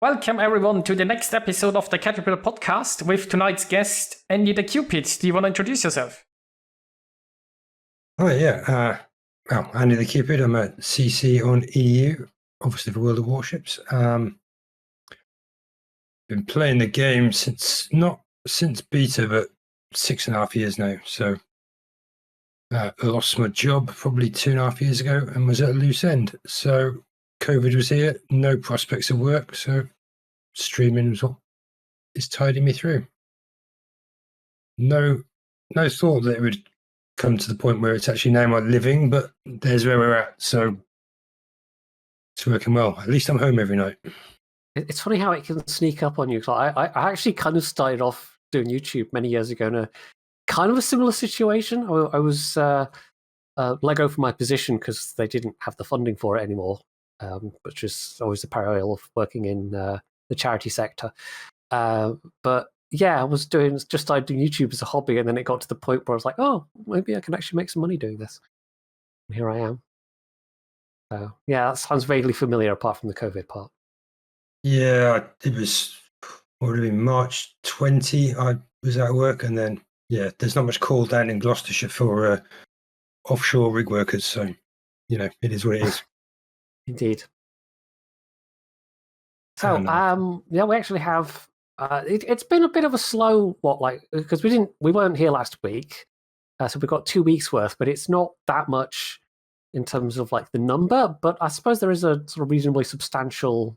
Welcome everyone to the next episode of the Catributors podcast with tonight's guest, Andy the Cupid. Do you want to introduce yourself? Oh yeah, well, Andy the Cupid. I'm a CC on EU, obviously for World of Warships. Been playing the game not since beta, but 6.5 years now. So lost my job probably 2.5 years ago and was at a loose end. So COVID was here, no prospects of work. So streaming was what is tiding me through. No thought that it would come to the point where it's actually now my living, but there's where we're at. So it's working well. At least I'm home every night. It's funny how it can sneak up on you. I actually kind of started off doing YouTube many years ago in a kind of a similar situation. I was let go from my position because they didn't have the funding for it anymore, which is always the parallel of working in the charity sector. But yeah, I was just started doing YouTube as a hobby, and then it got to the point where I was like, oh, maybe I can actually make some money doing this. And here I am. So yeah, that sounds vaguely familiar apart from the COVID part. Yeah, it was, what would it be, March 20, I was at work, and then, yeah, there's not much call down in Gloucestershire for offshore rig workers, so, it is what it is. Indeed. So, yeah, we actually have, it's been a bit of a slow, because we weren't here last week, so we've got 2 weeks worth, but it's not that much in terms of the number, but I suppose there is a sort of reasonably substantial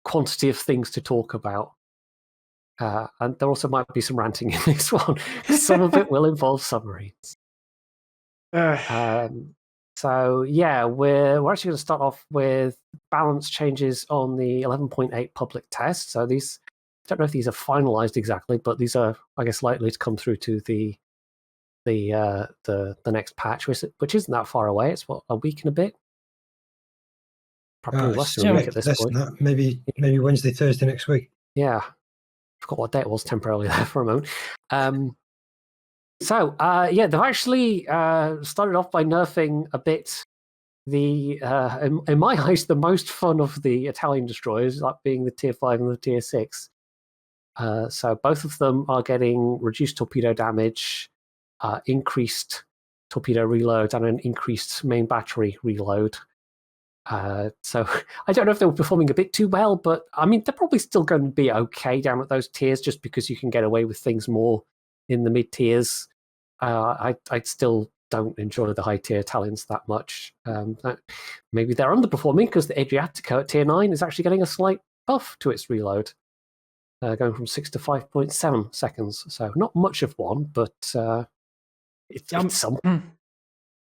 quantity of things to talk about. And there also might be some ranting in this one. Some of it will involve submarines. So yeah, we're actually going to start off with balance changes on the 11.8 public test. So these, I don't know if these are finalized exactly, but these are, I guess, likely to come through to the next patch, which isn't that far away. It's a week and a bit. Probably less than a week at this point. Maybe Wednesday, Thursday next week. Yeah, I forgot what day it was temporarily there for a moment. So yeah, they've actually started off by nerfing a bit in my eyes, the most fun of the Italian destroyers, that being the Tier 5 and the Tier 6. So both of them are getting reduced torpedo damage, increased torpedo reload, and an increased main battery reload. So I don't know if they were performing a bit too well, but I mean, they're probably still going to be okay down at those tiers just because you can get away with things more in the mid tiers. I still don't enjoy the high tier Italians that much. Maybe they're underperforming because the Adriatico at tier 9 is actually getting a slight buff to its reload, going from 6 to 5.7 seconds. So not much of one, but it's something.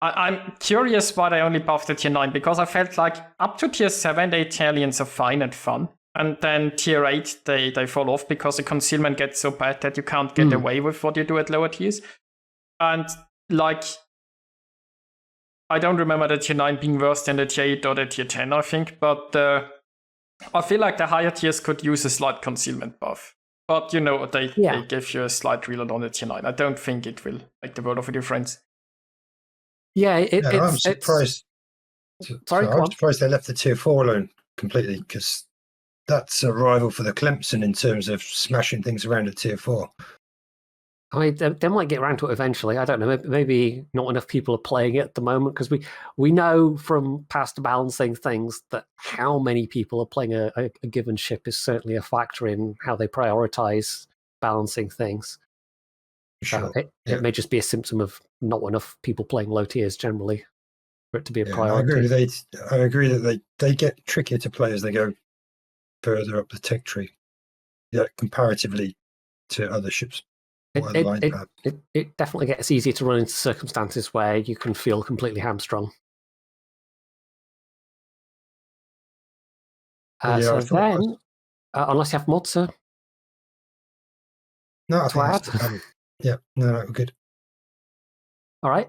I'm curious why they only buffed the tier 9, because I felt like up to tier 7 the Italians are fine and fun, and then tier 8 they fall off because the concealment gets so bad that you can't get away with what you do at lower tiers. And I don't remember the tier 9 being worse than the tier 8 or the tier 10, I think, but I feel like the higher tiers could use a slight concealment buff. But they give you a slight reload on the tier 9. I don't think it will make the world of a difference. Yeah, I'm surprised. I'm surprised they left the tier 4 alone completely, because that's a rival for the Clemson in terms of smashing things around at tier 4. I mean, they might get around to it eventually. I don't know. Maybe not enough people are playing it at the moment, because we know from past balancing things that how many people are playing a given ship is certainly a factor in how they prioritize balancing things. Sure. So it may just be a symptom of not enough people playing low tiers generally for it to be a priority. I agree that they get trickier to play as they go further up the tech tree, comparatively to other ships. It definitely gets easier to run into circumstances where you can feel completely hamstrung. So then, unless you have mods, sir. No, I think yeah, no, we're good. All right.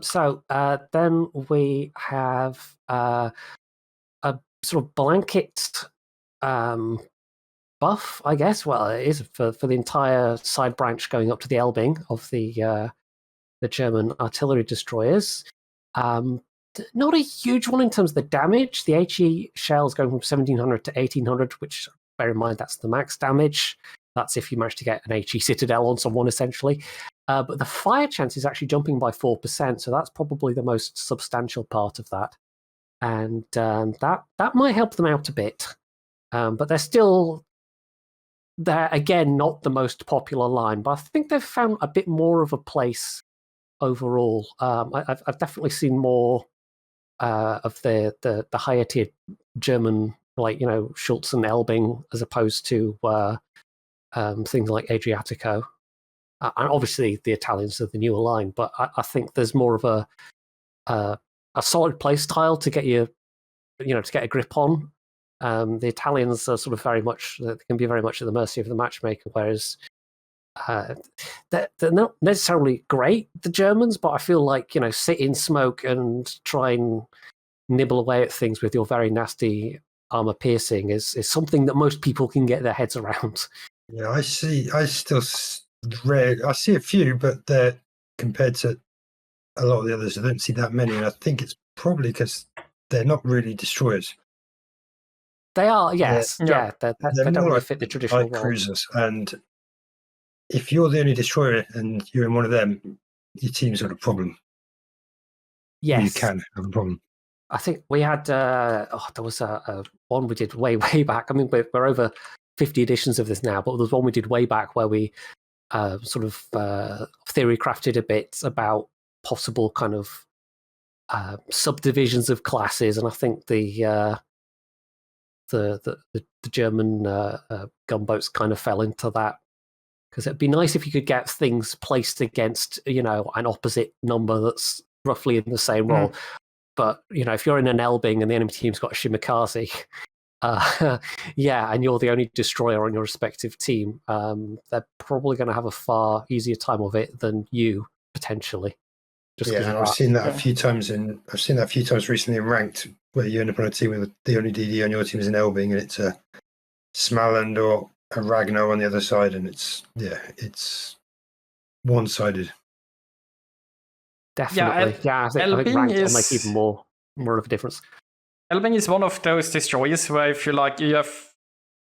So then we have a sort of blanket buff, I guess. Well, it is for the entire side branch going up to the Elbing of the German artillery destroyers. not a huge one in terms of the damage. The HE shell is going from 1700 to 1800, which, bear in mind, that's the max damage. That's if you manage to get an HE Citadel on someone, essentially. But the fire chance is actually jumping by 4%, so that's probably the most substantial part of that. And that might help them out a bit. But they're again not the most popular line, but I think they've found a bit more of a place overall. I've definitely seen more of the higher tier German, like, Schultz and Elbing, as opposed to things like Adriatico. And obviously the Italians are the newer line, but I think there's more of a solid play style to get to get a grip on. The Italians are sort of they can be very much at the mercy of the matchmaker, whereas they're not necessarily great, the Germans, but I feel like, sit in smoke and try and nibble away at things with your very nasty armor piercing is something that most people can get their heads around. Yeah, I see a few, but they're compared to a lot of the others, I don't see that many, and I think it's probably because they're not really destroyers. They are, yes. They don't really fit the traditional role. Cruisers, and if you're the only destroyer and you're in one of them, your team's got a problem. Yes. You can have a problem. I think we had, there was a one we did way back. I mean, we're over 50 editions of this now, but there was one we did way back where we theory crafted a bit about possible kind of subdivisions of classes, and I think the German gunboats kind of fell into that, because it'd be nice if you could get things placed against an opposite number that's roughly in the same role. But if you're in an Elbing and the enemy team's got a Shimakaze, and you're the only destroyer on your respective team, they're probably going to have a far easier time of it than you, potentially. I've seen that a few times recently in ranked, where you end up on a team with the only DD on your team is an Elbing, and it's a Smaland or a Ragnar on the other side, and it's one-sided. Definitely. I think ranked will make even more of a difference. Elbing is one of those destroyers where if you have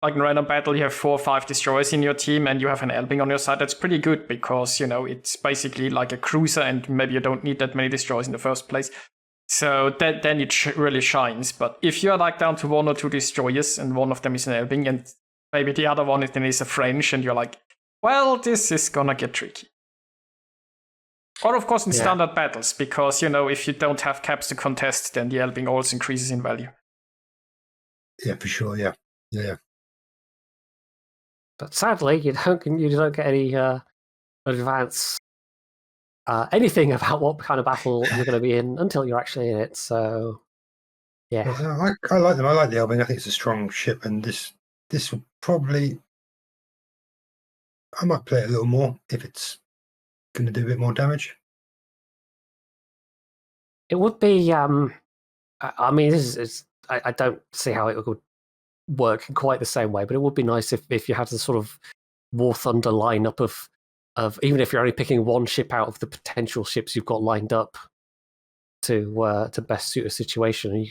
like in random battle, you have 4 or 5 destroyers in your team and you have an Elbing on your side, that's pretty good because, it's basically like a cruiser and maybe you don't need that many destroyers in the first place. So then it really shines. But if you're like down to 1 or 2 destroyers and one of them is an Elbing and maybe the other one is a French and you're like, well, this is gonna get tricky. Or of course in standard battles, because, if you don't have caps to contest, then the Elbing also increases in value. Yeah, for sure, yeah. But sadly, you don't get any advance anything about what kind of battle you're going to be in until you're actually in it. So, yeah. Well, I like them. I like the Elbing. I think it's a strong ship, and this will probably, I might play it a little more if it's going to do a bit more damage. It would be. I mean, I don't see how it would work in quite the same way, but it would be nice if you had the sort of War Thunder lineup of even if you're only picking one ship out of the potential ships you've got lined up to best suit a situation, and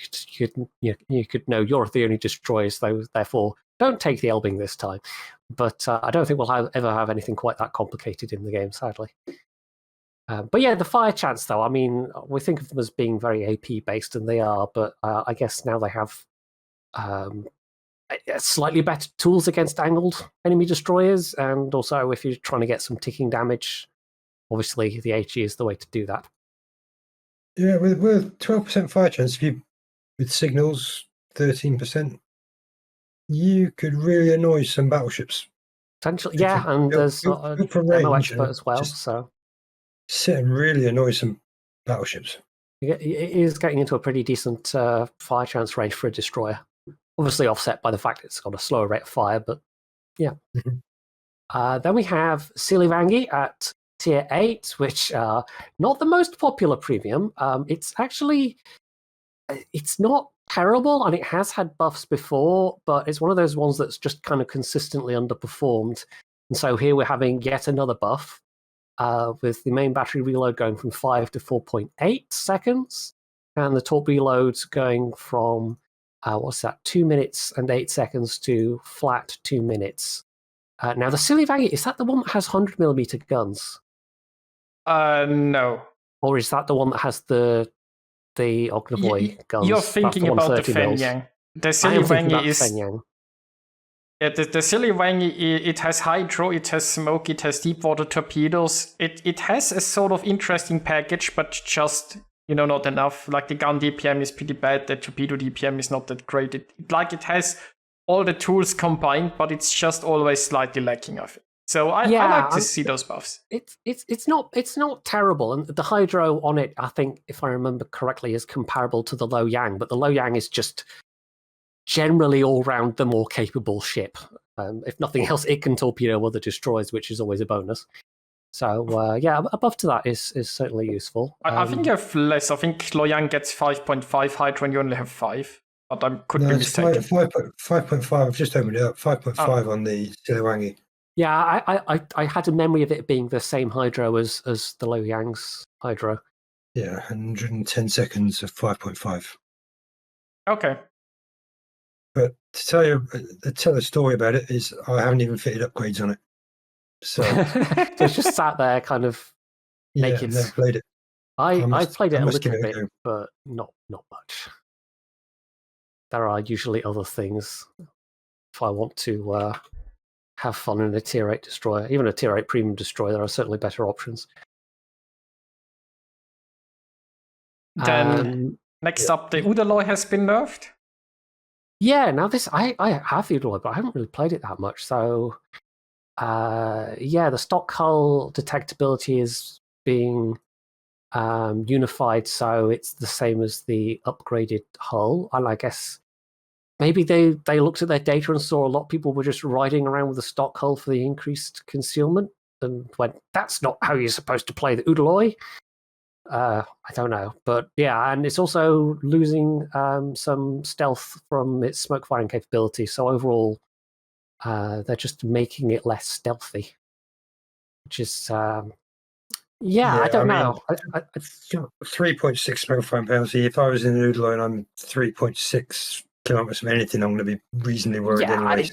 you could know you're the only destroyers, so therefore don't take the Elbing this time. But I don't think we'll ever have anything quite that complicated in the game, sadly. But yeah, the fire chance, though, I mean, we think of them as being very AP based, and they are, but I guess now they have slightly better tools against angled enemy destroyers, and also if you're trying to get some ticking damage, obviously the HE is the way to do that. Yeah, with 12% fire chance, with signals 13%, you could really annoy some battleships. Potentially, yeah, and there's a demo expert as well, so sit and really annoy some battleships. It is getting into a pretty decent fire chance range for a destroyer. Obviously offset by the fact it's got a slower rate of fire, but yeah. Mm-hmm. Then we have Sili Rangi at tier 8, which not the most popular premium. It's not terrible, and it has had buffs before, but it's one of those ones that's just kind of consistently underperformed. And so here we're having yet another buff, with the main battery reload going from 5 to 4.8 seconds. and the torpedo loads going from 2 minutes and 8 seconds to flat 2 minutes. Now the Sili Rangi, is that the one that has 100mm guns, No. or is that the one that has the Ognovoy guns? You're That's thinking the one about the 30 mils. Fenyang. The I Sili am thinking about Rangi is. Fenyang. Yeah, the Sili Rangi, it has hydro, it has smoke, it has deep water torpedoes. It has a sort of interesting package, but just, not enough. Like the gun DPM is pretty bad, the torpedo DPM is not that great. It has all the tools combined, but it's just always slightly lacking of it. So I like to see those buffs. It's not terrible, and the hydro on it, I think, if I remember correctly, is comparable to the Low Yang, but the Low Yang is just generally all round the more capable ship. If nothing else, it can torpedo other destroyers, which is always a bonus. So above to that is certainly useful. I think you have less. I think Low Yang gets 5.5 hydro and you only have 5. But I could be mistaken. 5.5. I've just opened it up. 5.5 on the Sili Rangi. Yeah, I had a memory of it being the same hydro as the Low Yang's hydro. Yeah, 110 seconds of 5.5. Okay. But to tell a story about it is I haven't even fitted upgrades on it. So it's just sat there kind of naked. I've never played it. I played it a little give it bit, a go. but not much. There are usually other things if I want to have fun in a tier 8 destroyer. Even a tier 8 premium destroyer, there are certainly better options. Then next up, the Udalloy has been nerfed. Yeah, now this I have the Udalloy, but I haven't really played it that much. So the stock hull detectability is being unified, so it's the same as the upgraded hull. And I guess maybe they looked at their data and saw a lot of people were just riding around with the stock hull for the increased concealment and went, that's not how you're supposed to play the Udalloy. I don't know. But yeah, and it's also losing some stealth from its smoke firing capability. So overall, they're just making it less stealthy, which is... I don't know. 3.6 smoke firing penalty. If I was in an Udalloy and I'm 3.6 kilometers from anything, I'm going to be reasonably worried anyway.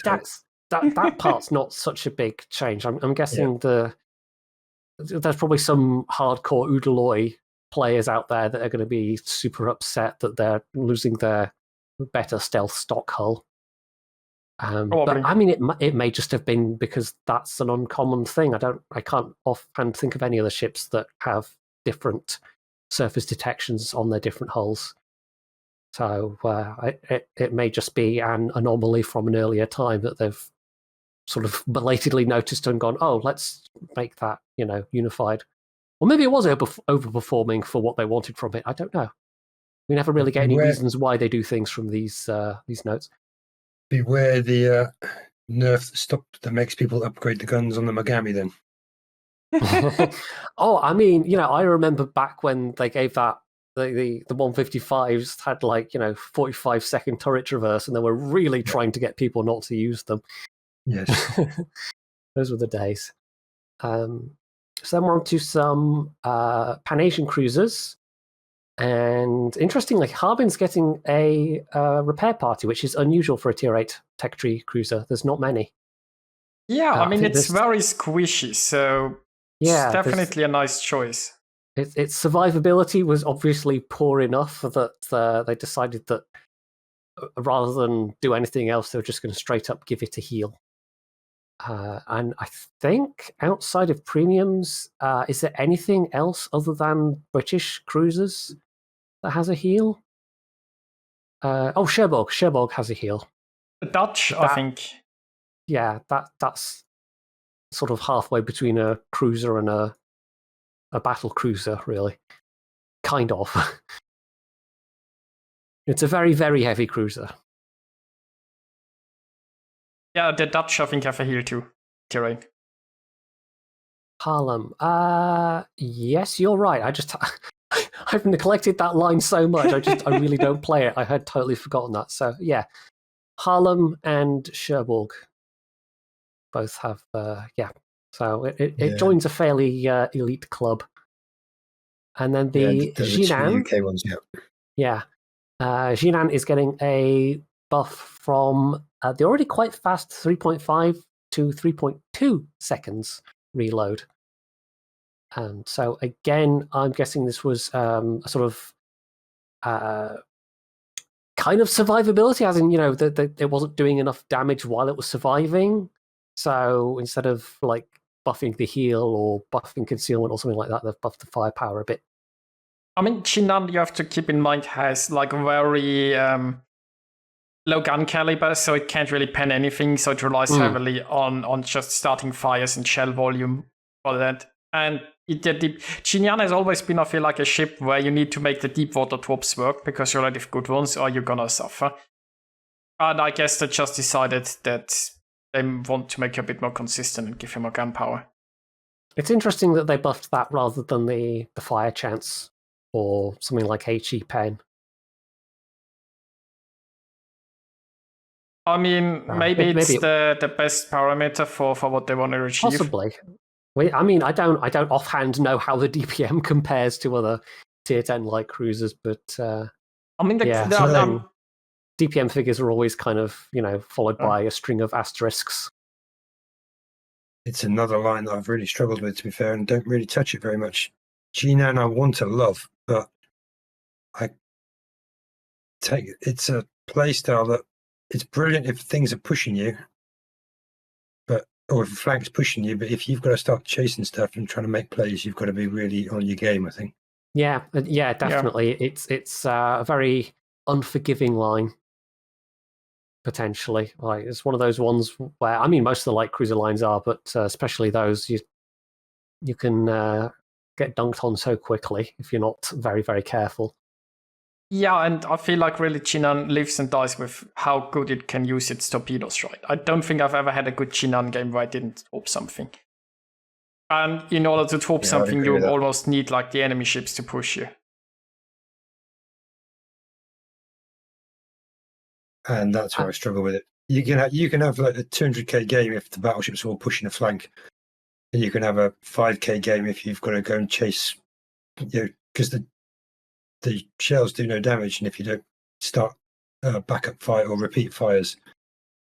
That part's not such a big change. I'm guessing there's probably some hardcore Udalloy players out there that are going to be super upset that they're losing their better stealth stock hull. But I mean, it may just have been because that's an uncommon thing. I can't offhand think of any other ships that have different surface detections on their different hulls. So it may just be an anomaly from an earlier time that they've sort of belatedly noticed and gone, oh, let's make that unified. Or maybe it was overperforming for what they wanted from it. I don't know. We never really get any reasons why they do things from these notes. Beware the nerf that makes people upgrade the guns on the Mogami then. Oh, I mean, I remember back when they gave that the 155s had 45-second turret traverse, and they were really trying to get people not to use them. Yes. Those were the days. So then we're on to some Pan-Asian cruisers. And interestingly, Harbin's getting a repair party, which is unusual for a tier 8 tech tree cruiser. There's not many. Yeah, I mean, it's very squishy, so it's definitely a nice choice. Its survivability was obviously poor enough that they decided that rather than do anything else, they were just going to straight up give it a heal. And I think outside of premiums, is there anything else other than British cruisers that has a heal? Cherbourg has a heal. The Dutch, I think. Yeah, that's sort of halfway between a cruiser and a battle cruiser, really. Kind of. It's a very, very heavy cruiser. Yeah, the Dutch, I think, have a heal too. Tier 8. Harlem. Yes, you're right. I've neglected that line so much. I really don't play it. I had totally forgotten that. So yeah, Harlem and Cherbourg both have. So it joins a fairly elite club. And then the Jinan. UK ones, yeah. Yeah. Jinan is getting a buff from the already quite fast 3.5 to 3.2 seconds reload. And so again, I'm guessing this was a sort of kind of survivability, as in, that it wasn't doing enough damage while it was surviving. So instead of like buffing the heal or buffing concealment or something like that, they've buffed the firepower a bit. I mean, Jinan, you have to keep in mind, has like very low gun caliber, so it can't really pen anything. So it relies heavily on just starting fires and shell volume for that. And Jinan has always been, I feel like, a ship where you need to make the deep water tropes work because you already have good ones or you're gonna suffer. And I guess they just decided that they want to make you a bit more consistent and give you more gun power. It's interesting that they buffed that rather than the fire chance or something like HE pen. I mean, maybe it's the best parameter for what they want to achieve. Possibly. I mean, I don't offhand know how the DPM compares to other tier 10 light cruisers, but I mean, DPM figures are always kind of, followed by a string of asterisks. It's another line that I've really struggled with, to be fair, and don't really touch it very much. Jinan I want to love, but it's a playstyle that it's brilliant if things are pushing you, or if a flank's pushing you, but if you've got to start chasing stuff and trying to make plays, you've got to be really on your game, I think. Yeah, definitely. Yeah. It's a very unforgiving line, potentially. Like, it's one of those ones where, I mean, most of the light cruiser lines are, but especially those, you can get dunked on so quickly if you're not very, very careful. Yeah, and I feel like really Jinan lives and dies with how good it can use its torpedoes, right? I don't think I've ever had a good Jinan game where I didn't torp something. And in order to torp something, you almost need like the enemy ships to push you. And that's where I struggle with it. You can have like a 200k game if the battleships are all pushing a flank, and you can have a 5k game if you've got to go and chase, because the shells do no damage, and if you don't start backup fire or repeat fires,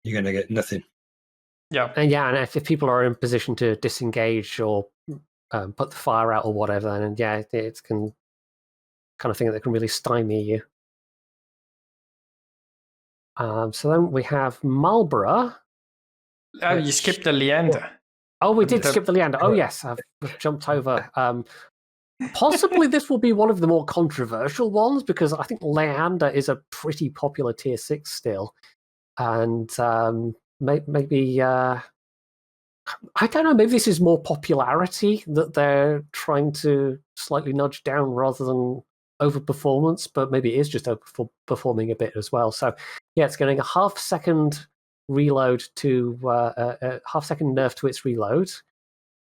you're going to get nothing. Yeah, and if people are in position to disengage or put the fire out or whatever, then it can kind of thing that can really stymie you. So then we have Marlborough. You skipped the Leander. Oh, we did skip the Leander. Oh, yes, I've jumped over. Possibly this will be one of the more controversial ones, because I think Leander is a pretty popular tier 6 still. And maybe, I don't know, maybe this is more popularity that they're trying to slightly nudge down rather than overperformance, but maybe it is just overperforming a bit as well. So it's getting a half-second reload to a half-second nerf to its reload.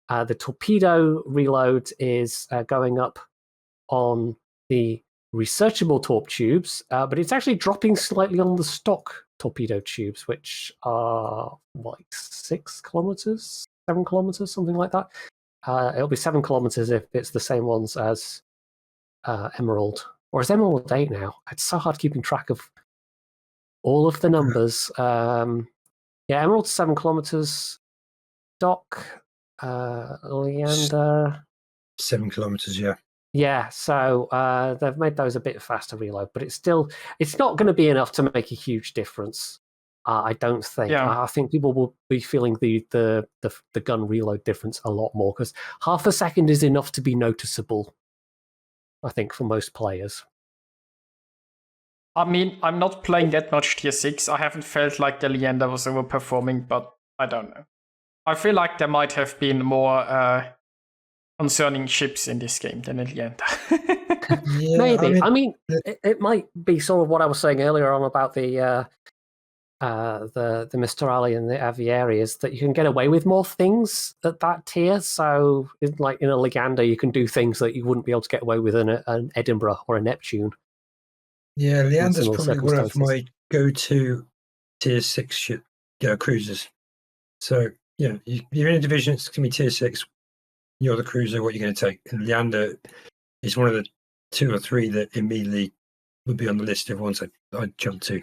The torpedo reload is going up on the researchable torp tubes, but it's actually dropping slightly on the stock torpedo tubes, which are like 6 kilometers, 7 kilometers, something like that. It'll be 7 kilometers if it's the same ones as Emerald, or is Emerald 8 now? It's so hard keeping track of all of the numbers. Emerald's 7 kilometers. Stock, Leander, 7 kilometers. Yeah, so they've made those a bit faster reload, but it's not going to be enough to make a huge difference. I don't think. I think people will be feeling the gun reload difference a lot more, because half a second is enough to be noticeable, I think, for most players. I mean, I'm not playing that much tier 6. I haven't felt like the Leander was overperforming, but I don't know. I feel like there might have been more concerning ships in this game than in Leander. Maybe. I mean, it might be sort of what I was saying earlier on about the Mistrali and the Aviary, is that you can get away with more things at that tier. So, like in a Leander, you can do things that you wouldn't be able to get away with in an Edinburgh or a Neptune. Yeah, Leander's probably one of my go-to tier 6 ship cruisers. So, you're in a division, it's going to be tier 6. You're the cruiser, what you're going to take. And Leander is one of the 2 or 3 that immediately would be on the list of ones I'd jump to.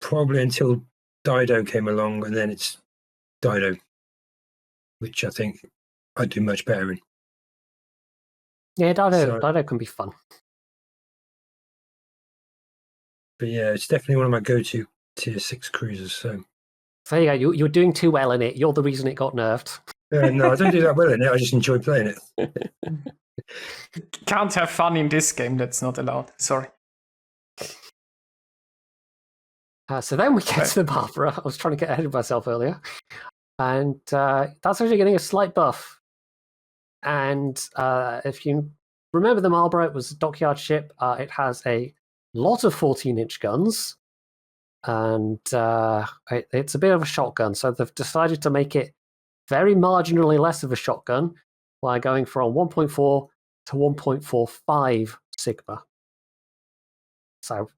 Probably until Dido came along, and then it's Dido, which I think I'd do much better in. Yeah, So- Dido can be fun. But yeah, it's definitely one of my go-to tier 6 cruisers. So there you go. You're doing too well in it. You're the reason it got nerfed. no, I don't do that well in it. I just enjoy playing it. Can't have fun in this game. That's not allowed. Sorry. So then we get to the Marlborough. I was trying to get ahead of myself earlier. And that's actually getting a slight buff. And if you remember the Marlborough, it was a dockyard ship. It has a lot of 14-inch guns. And it's a bit of a shotgun. So they've decided to make it very marginally less of a shotgun by going from 1.4 to 1.45 Sigma. So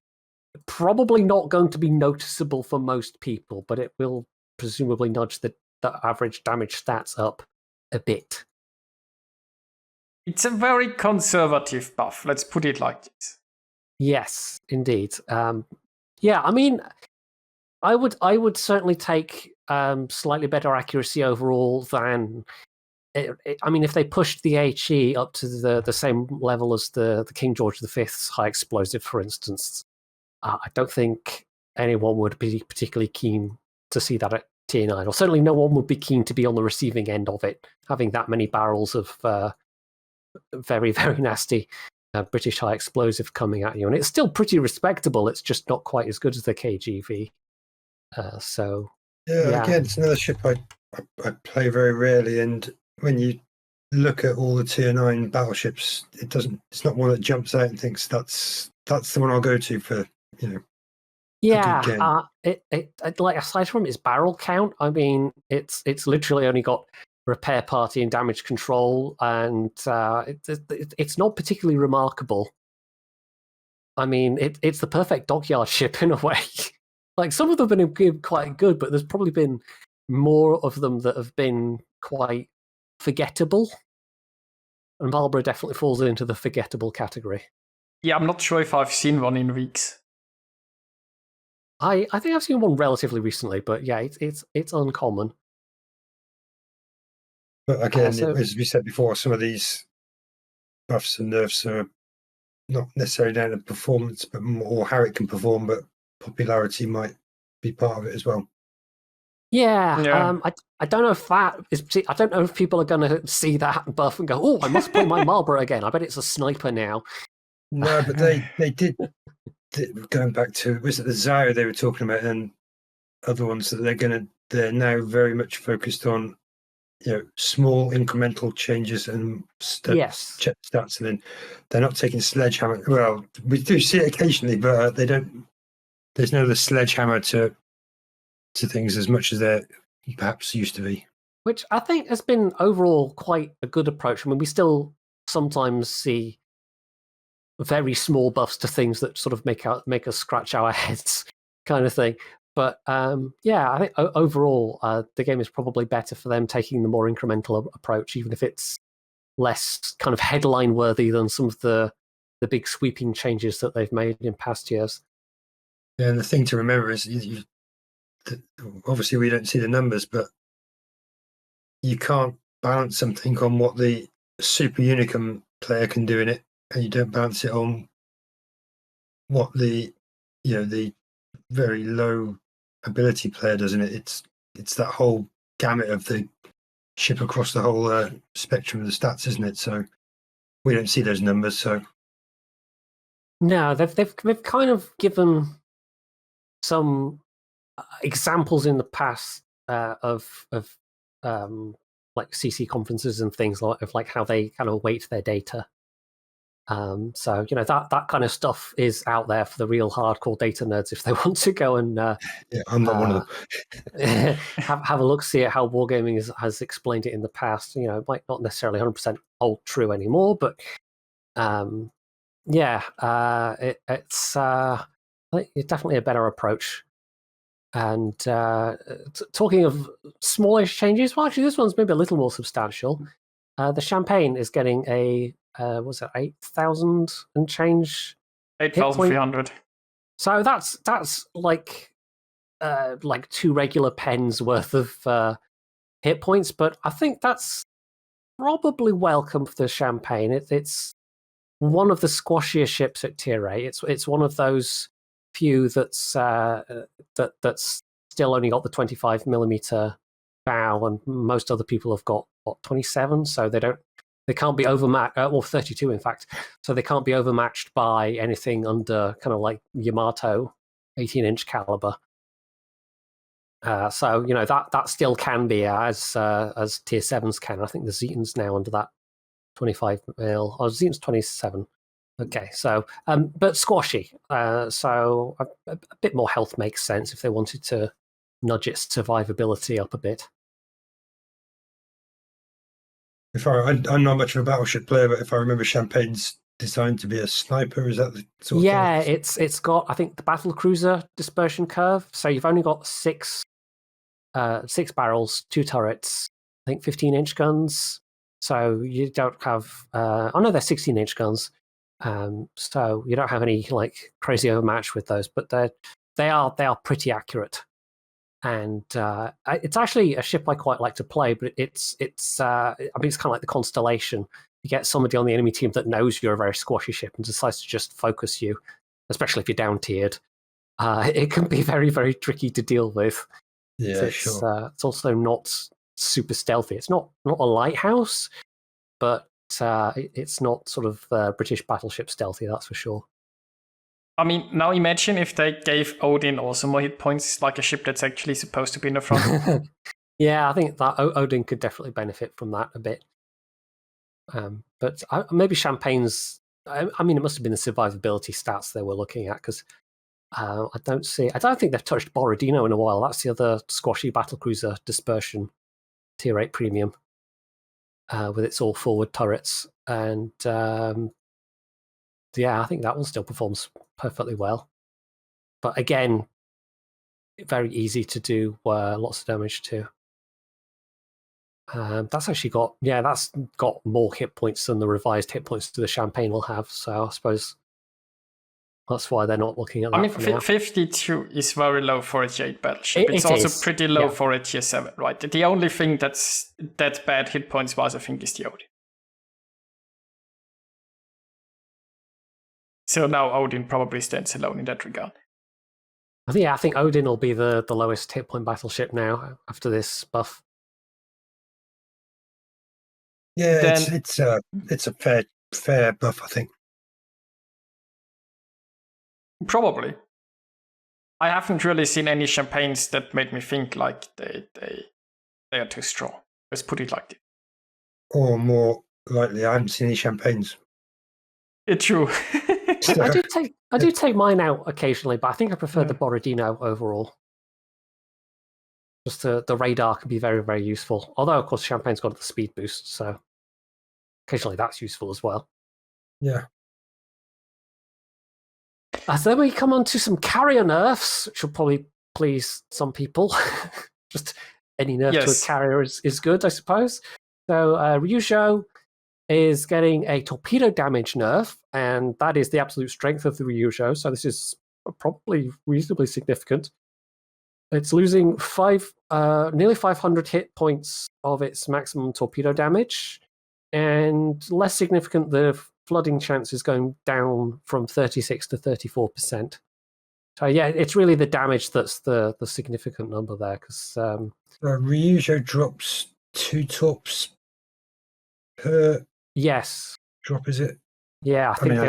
probably not going to be noticeable for most people, but it will presumably nudge the average damage stats up a bit. It's a very conservative buff. Let's put it like this. Yes, indeed. Yeah, I mean, I would certainly take slightly better accuracy overall than. I mean, if they pushed the HE up to the same level as the King George V's high explosive, for instance, I don't think anyone would be particularly keen to see that at tier 9, or certainly no one would be keen to be on the receiving end of it, having that many barrels of very, very nasty British high explosive coming at you. And it's still pretty respectable, it's just not quite as good as the KGV. Yeah, again, it's another ship I play very rarely, and when you look at all the tier 9 battleships, it's not one that jumps out and thinks that's the one I'll go to for, Yeah, like aside from its barrel count, I mean, it's literally only got repair party and damage control, and it's not particularly remarkable. I mean, it's the perfect dockyard ship in a way. Like, some of them have been quite good, but there's probably been more of them that have been quite forgettable. And Marlborough definitely falls into the forgettable category. Yeah, I'm not sure if I've seen one in weeks. I think I've seen one relatively recently, but yeah, it's uncommon. But again, as we said before, some of these buffs and nerfs are not necessarily down to performance, but more how it can perform, but popularity might be part of it as well. Yeah. I don't know if that is. I don't know if people are going to see that buff and go, "Oh, I must play my Marlborough again." I bet it's a sniper now. No, but they did. Going back to, was it the Zao they were talking about, and other ones that they're now very much focused on, small incremental changes and check stats, and then they're not taking sledgehammer. Well, we do see it occasionally, but they don't. There's no the sledgehammer to things as much as there perhaps used to be. Which I think has been overall quite a good approach. I mean, we still sometimes see very small buffs to things that sort of make us scratch our heads, kind of thing. But yeah, I think overall the game is probably better for them taking the more incremental approach, even if it's less kind of headline worthy than some of the big sweeping changes that they've made in past years. Yeah, and the thing to remember is, obviously we don't see the numbers, but you can't balance something on what the super unicum player can do in it, and you don't balance it on what the very low ability player does in it. It's that whole gamut of the ship across the whole spectrum of the stats, isn't it? So we don't see those numbers. So no, they've kind of given some examples in the past of like CC conferences and things like how they kind of weight their data. So that kind of stuff is out there for the real hardcore data nerds if they want to go and yeah, I'm not one of them. have a look, see at how Wargaming has explained it in the past. It might not necessarily 100% hold true anymore, but yeah, it's definitely a better approach. And talking of smallish changes, well, actually, this one's maybe a little more substantial. The Champagne is getting a 8,000 and change 8,300. So that's like 2 regular pens worth of hit points, but I think that's probably welcome for the Champagne. It's one of the squashier ships at Tier 8. It's one of those few that's still only got the 25mm bow, and most other people have got 27, so they can't be overmatched, or 32 in fact, so they can't be overmatched by anything under kind of like Yamato 18-inch caliber. So that still can be as Tier 7s can. I think the Zeton's now under that 25mm. Oh, Zeton's 27. Okay, so but squashy. So a bit more health makes sense if they wanted to nudge its survivability up a bit. I'm not much of a battleship player, but if I remember, Champagne's designed to be a sniper. Is that the sort of thing? It's got, I think, the battle cruiser dispersion curve. So you've only got six barrels, 2 turrets, I think 15-inch guns. So you don't have. No, they're 16-inch guns. So you don't have any like crazy overmatch with those, but they are pretty accurate. And it's actually a ship I quite like to play, but it's kind of like the Constellation. You get somebody on the enemy team that knows you're a very squashy ship and decides to just focus you, especially if you're down tiered. It can be very, very tricky to deal with. Yeah, sure. It's also not super stealthy. It's not a lighthouse, but it's not sort of British battleship stealthy, that's for sure. I mean, now imagine if they gave Odin also more hit points, like a ship that's actually supposed to be in the front. Yeah, I think that Odin could definitely benefit from that a bit. But maybe Champagne's. I mean, it must have been the survivability stats they were looking at, because I don't think they've touched Borodino in a while. That's the other squashy battlecruiser dispersion, Tier 8 premium, with its all forward turrets. And I think that one still performs perfectly well. But again, very easy to do lots of damage to. That's got more hit points than the revised hit points to the Champagne will have. So I suppose that's why they're not looking at that. I mean, for now. 52 is very low for a Tier 8 battleship. It's also pretty low for a Tier 7, right? The only thing that's bad hit points wise, I think, is the Odin. So now Odin probably stands alone in that regard. I think Odin will be the lowest hit point battleship now after this buff. Yeah, it's a fair buff, I think. Probably. I haven't really seen any Champagnes that made me think like they are too strong. Let's put it like that. Or more likely, I haven't seen any Champagnes. It's true. I do take mine out occasionally, but I think I prefer the Borodino overall. Just the radar can be very, very useful. Although, of course, Champagne's got the speed boost, so occasionally that's useful as well. Yeah. So then we come on to some carrier nerfs, which will probably please some people. Just any nerf to a carrier is good, I suppose. So Ryujo is getting a torpedo damage nerf, and that is the absolute strength of the Ryujo, so this is probably reasonably significant. It's losing nearly 500 hit points of its maximum torpedo damage, and less significant, the flooding chance is going down from 36 to 34%. So yeah, it's really the damage that's the significant number there, because Ryujo drops 2 torps per drop, is it? Yeah, I think the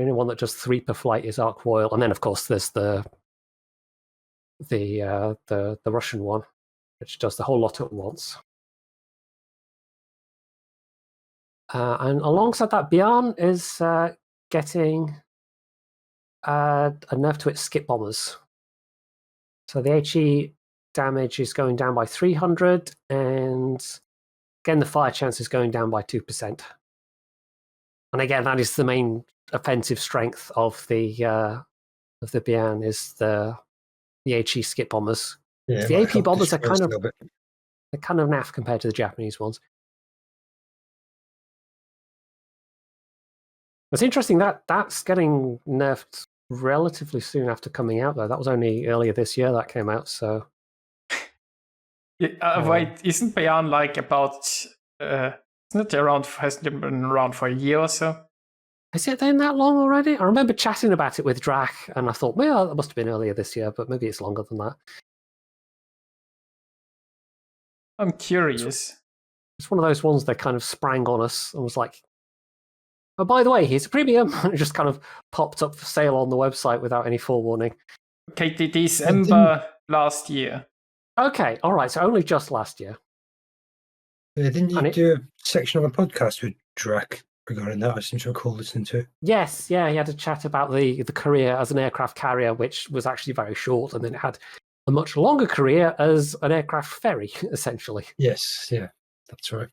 only one that does 3 per flight is Ark Royal, and then of course there's the Russian one, which does the whole lot at once. And alongside that, Bjorn is getting a nerf to its skip bombers. So the HE damage is going down by 300, and again the fire chance is going down by 2%. And again, that is the main offensive strength of the Bjorn, is the HE skip bombers. Yeah, the AP bombers are kind of naff compared to the Japanese ones. It's interesting that that's getting nerfed relatively soon after coming out, though. That was only earlier this year that came out, so... Wait, isn't Beyond like about... isn't it around, hasn't it been around for a year or so? Is it then that long already? I remember chatting about it with Drac, and I thought, well, that must have been earlier this year, but maybe it's longer than that. I'm curious. It's one of those ones that kind of sprang on us and was like, oh, by the way, here's a premium. And it just kind of popped up for sale on the website without any forewarning. Okay, December last year. Okay, all right, so only just last year. Didn't you do a section of a podcast with Drac regarding that? I seem to recall listening to it. Yes, yeah, he had a chat about the career as an aircraft carrier, which was actually very short, and then it had a much longer career as an aircraft ferry, essentially. Yes, yeah, that's right.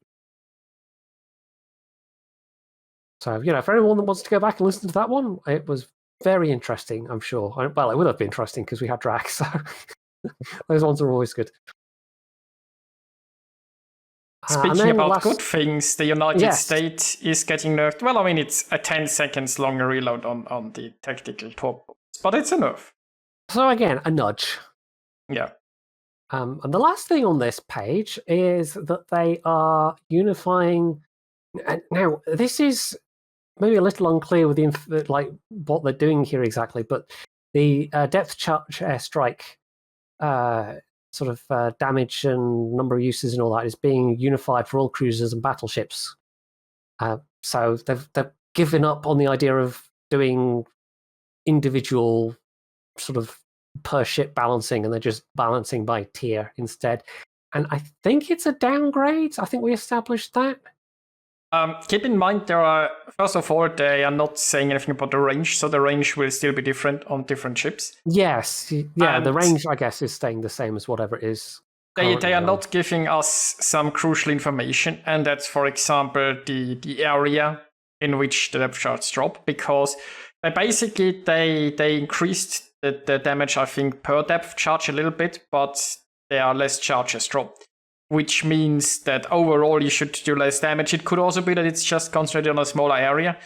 So, for anyone that wants to go back and listen to that one, it was very interesting, I'm sure. Well, it would have been interesting because we had Drac, so those ones are always good. Speaking about good things, the United States is getting nerfed. Well, I mean, it's a 10 seconds longer reload on the tactical torpedoes, but it's a nerf. So again, a nudge. Yeah. And the last thing on this page is that they are unifying. Now, this is maybe a little unclear with what they're doing here exactly, but the depth charge airstrike damage and number of uses and all that is being unified for all cruisers and battleships. So they've given up on the idea of doing individual sort of per ship balancing, and they're just balancing by tier instead. And I think it's a downgrade. I think we established that. Keep in mind, first of all, they are not saying anything about the range, so the range will still be different on different ships. Yes, yeah, the range, I guess, is staying the same as whatever it is. They are not giving us some crucial information, and that's, for example, the area in which the depth charges drop, because they increased the damage, I think, per depth charge a little bit, but there are less charges dropped, which means that overall you should do less damage. It could also be that it's just concentrated on a smaller area,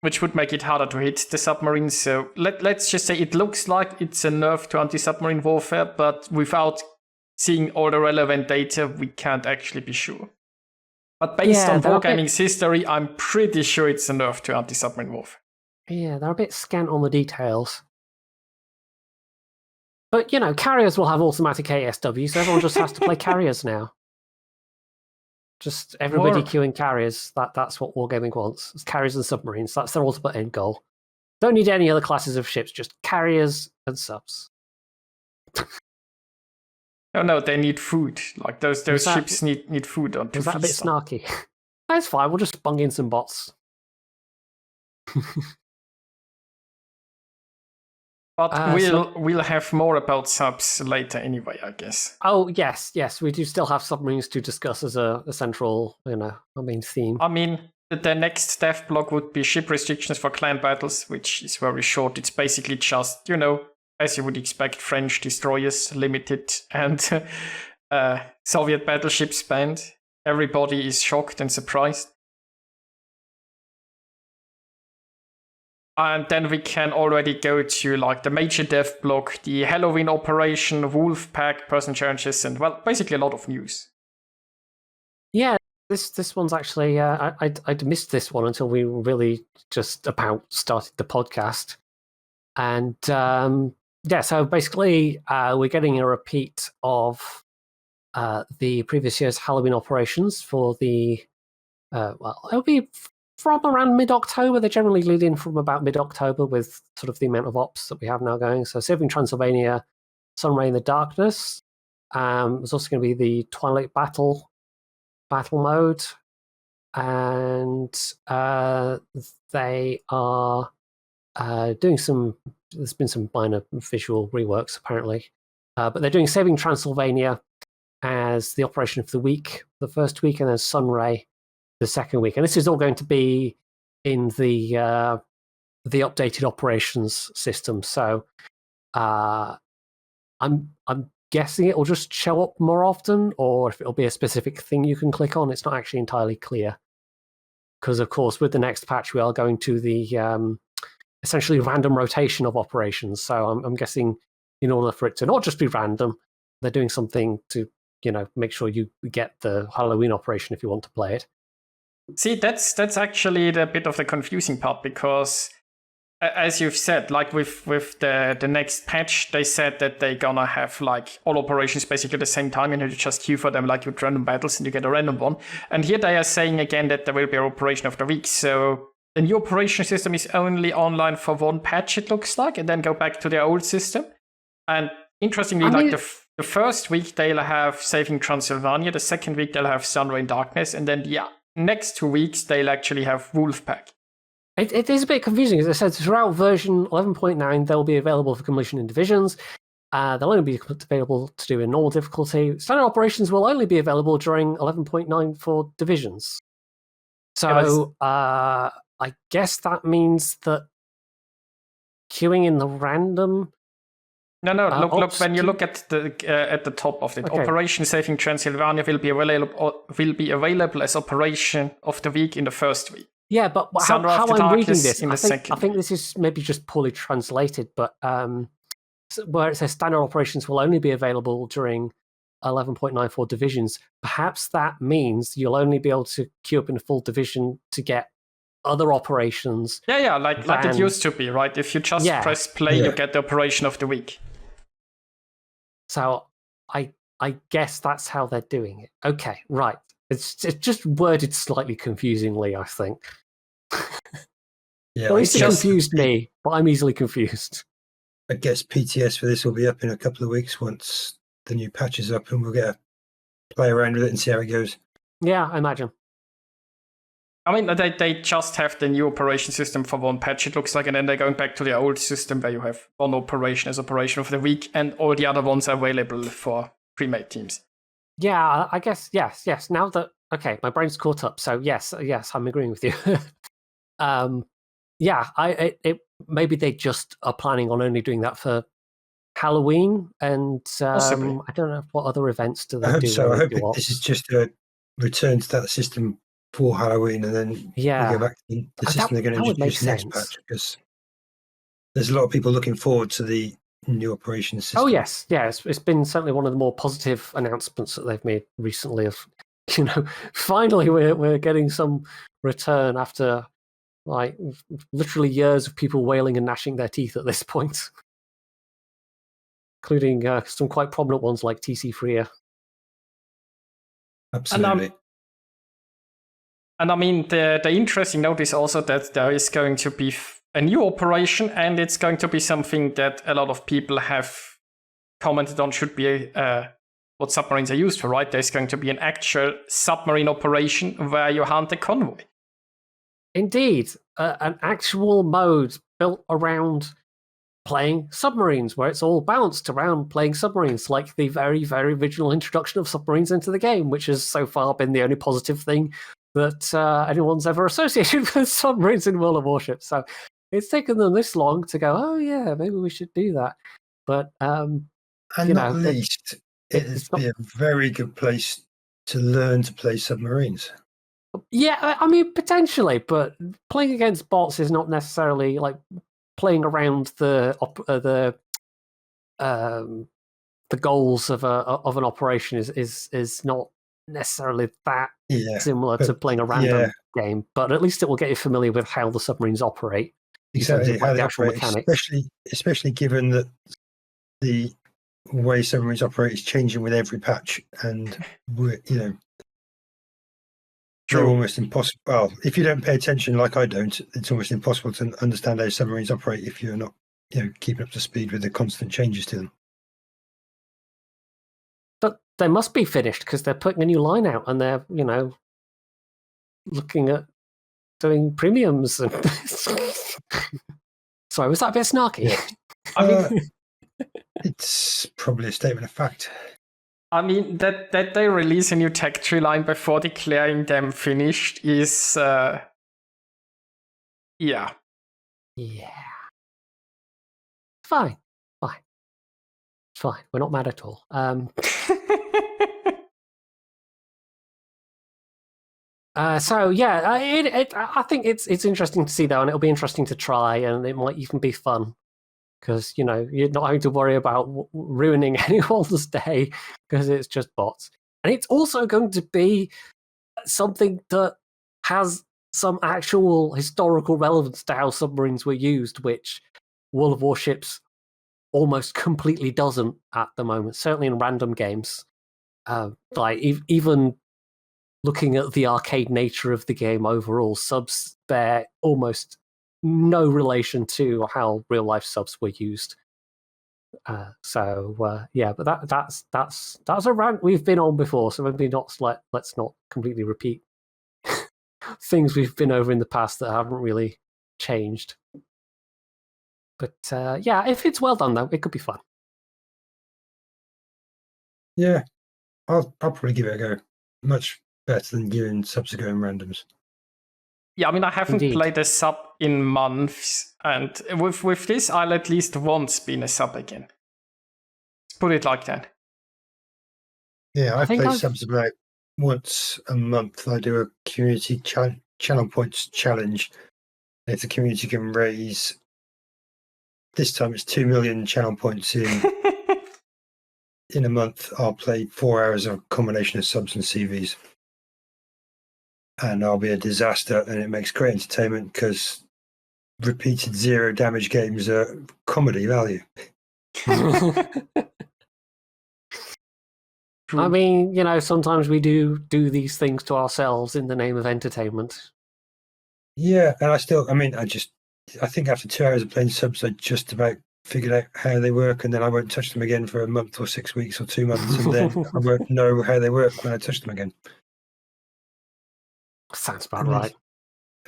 which would make it harder to hit the submarines. So let's just say it looks like it's a nerf to anti-submarine warfare, but without seeing all the relevant data, we can't actually be sure. But based on Wargaming's history, I'm pretty sure it's a nerf to anti-submarine warfare. Yeah, they're a bit scant on the details. But, carriers will have automatic ASW, so everyone just has to play carriers now. Just everybody queuing carriers. That's what Wargaming wants. It's carriers and submarines. That's their ultimate end goal. Don't need any other classes of ships, just carriers and subs. No, they need food. Like those ships need food on. Is that a bit snarky? That's fine. We'll just bung in some bots. But we'll have more about subs later anyway, I guess. Oh, yes. We do still have submarines to discuss as a central, main theme. I mean, the next dev block would be ship restrictions for clan battles, which is very short. It's basically just, as you would expect, French destroyers limited and Soviet battleships banned. Everybody is shocked and surprised. And then we can already go to the major dev block, the Halloween operation, Wolfpack, person challenges, and basically a lot of news. Yeah, this one's actually I'd missed this one until we really just about started the podcast, and so basically we're getting a repeat of the previous year's Halloween operations for the it'll be from around mid-October. They generally lead in from about mid-October with sort of the amount of ops that we have now going. So Saving Transylvania, Sunray in the Darkness. There's also going to be the Twilight Battle mode. And they are doing there's been some minor visual reworks apparently. But they're doing Saving Transylvania as the operation of the week, the first week, and then Sunray the second week. And this is all going to be in the updated operations system. So I'm guessing it will just show up more often, or if it'll be a specific thing you can click on. It's not actually entirely clear. because, of course, with the next patch, we are going to the essentially random rotation of operations. So I'm guessing in order for it to not just be random, they're doing something to, make sure you get the Halloween operation if you want to play it. See, that's actually the bit of the confusing part, because as you've said, like with the next patch, they said that they're gonna have like all operations basically at the same time, and you just queue for them like with random battles and you get a random one. And here they are saying again that there will be an operation of the week. So the new operation system is only online for one patch, it looks like, and then go back to their old system. And interestingly, the first week they'll have Saving Transylvania, the second week they'll have Sunray in Darkness, and then the next 2 weeks they'll actually have Wolfpack. It is a bit confusing. As I said, throughout version 11.9, they'll be available for completion in divisions. They'll only be available to do in normal difficulty. Standard operations will only be available during 11.9 for divisions. So I guess that means that queuing in the random. No. Look. When you look at the top of it, okay. Operation Saving Transylvania will be available as operation of the week in the first week. Yeah, but how I'm reading this, I think this is maybe just poorly translated. But where it says standard operations will only be available during 11.94 divisions, perhaps that means you'll only be able to queue up in a full division to get other operations. Yeah, like it used to be, right? If you just press play, you get the operation of the week. So I guess that's how they're doing it. Okay, right. It's just worded slightly confusingly, I think. Yeah, at least it confused me, but I'm easily confused. I guess PTS for this will be up in a couple of weeks once the new patch is up, and we'll get to play around with it and see how it goes. Yeah, I imagine. I mean, they just have the new operation system for one patch, it looks like, and then they're going back to the old system where you have one operation as operation of the week, and all the other ones are available for pre-made teams. Yeah, I guess, yes. Now that, okay, my brain's caught up, so yes, I'm agreeing with you. Maybe they just are planning on only doing that for Halloween, and I don't know what other events do they do. So I hope this is just a return to that system for Halloween, and then we go back to the system they're going to introduce next patch, because there's a lot of people looking forward to the new operations system. Oh yes, it's been certainly one of the more positive announcements that they've made recently. Of finally we're getting some return after like literally years of people wailing and gnashing their teeth at this point, including some quite prominent ones like TC Freer. Absolutely. And I mean, the interesting note is also that there is going to be a new operation, and it's going to be something that a lot of people have commented on should be what submarines are used for, right? There's going to be an actual submarine operation where you hunt a convoy. Indeed, an actual mode built around playing submarines, where it's all balanced around playing submarines, like the very, very original introduction of submarines into the game, which has so far been the only positive thing that anyone's ever associated with submarines in World of Warships. So it's taken them this long to go, oh yeah, maybe we should do that. But not least, it'd be a very good place to learn to play submarines. Yeah, I mean potentially, but playing against bots is not necessarily like playing around the goals of an operation is not necessarily that similar to playing a random game, but at least it will get you familiar with how the submarines operate. Exactly, how they operate, especially given that the way submarines operate is changing with every patch, and they're almost impossible. Well, if you don't pay attention, like I don't, it's almost impossible to understand how submarines operate if you're not, keeping up to speed with the constant changes to them. But they must be finished because they're putting a new line out, and they're, looking at doing premiums. And sorry, was that a bit snarky? Yeah. It's probably a statement of fact. I mean, that they release a new tech tree line before declaring them finished is, yeah. Fine. We're not mad at all. I think it's interesting to see though, and it'll be interesting to try, and it might even be fun because you're not having to worry about ruining anyone's day because it's just bots, and it's also going to be something that has some actual historical relevance to how submarines were used, which World of Warships almost completely doesn't at the moment. Certainly in random games, even looking at the arcade nature of the game overall, subs bear almost no relation to how real life subs were used. But that's a rant we've been on before, so maybe let's not completely repeat things we've been over in the past that haven't really changed. But if it's well done though, it could be fun. Yeah, I'll probably give it a go. Much better than giving subs a go in randoms. Yeah, I mean, I haven't Indeed. played a sub in months, and with this, I'll at least once be in a sub again. Let's put it like that. Yeah, I play subs about once a month. I do a community channel points challenge. If the community can raise, this time it's 2 million channel points in a month, I'll play 4 hours of a combination of subs and CVs. And I'll be a disaster, and it makes great entertainment because repeated 0 damage games are comedy value. I mean, sometimes we do these things to ourselves in the name of entertainment. Yeah, and I think after 2 hours of playing subs, I just about figured out how they work, and then I won't touch them again for a month or 6 weeks or 2 months, and then I won't know how they work when I touch them again. Sounds about right.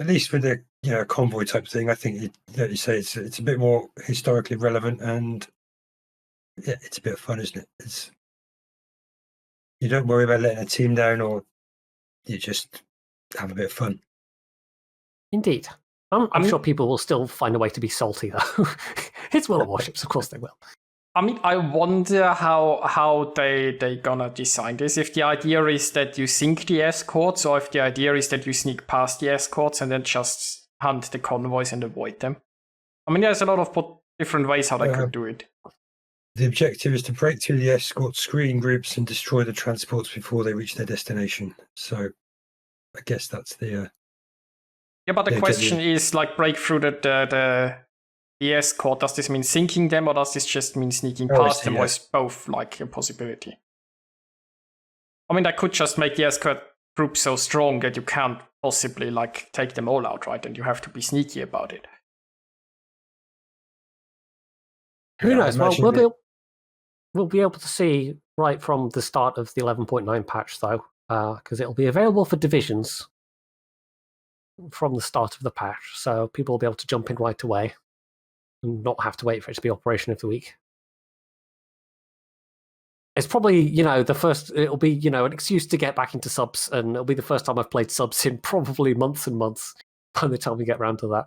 At least with the convoy type thing, I think you say it's a bit more historically relevant, and yeah, it's a bit of fun, isn't it? You don't worry about letting a team down, or you just have a bit of fun. Indeed. I'm sure people will still find a way to be salty, though. It's World of Warships, of course they will. I mean, I wonder how they gonna design this. If the idea is that you sink the escorts, or if the idea is that you sneak past the escorts and then just hunt the convoys and avoid them. I mean, there's a lot of different ways how they could do it. The objective is to break through the escort screen groups and destroy the transports before they reach their destination. So, I guess that's the... yeah, but the question is, break through the escort. Does this mean sinking them, or does this just mean sneaking past them, or is both a possibility? I mean, that could just make the escort group so strong that you can't possibly take them all out, right? And you have to be sneaky about it. Who knows? Well, we'll be able to see right from the start of the 11.9 patch, though, because it'll be available for divisions from the start of the patch, so people will be able to jump in right away and not have to wait for it to be Operation of the Week. It's probably, the first, it'll be, an excuse to get back into subs, and it'll be the first time I've played subs in probably months and months by the time we get around to that.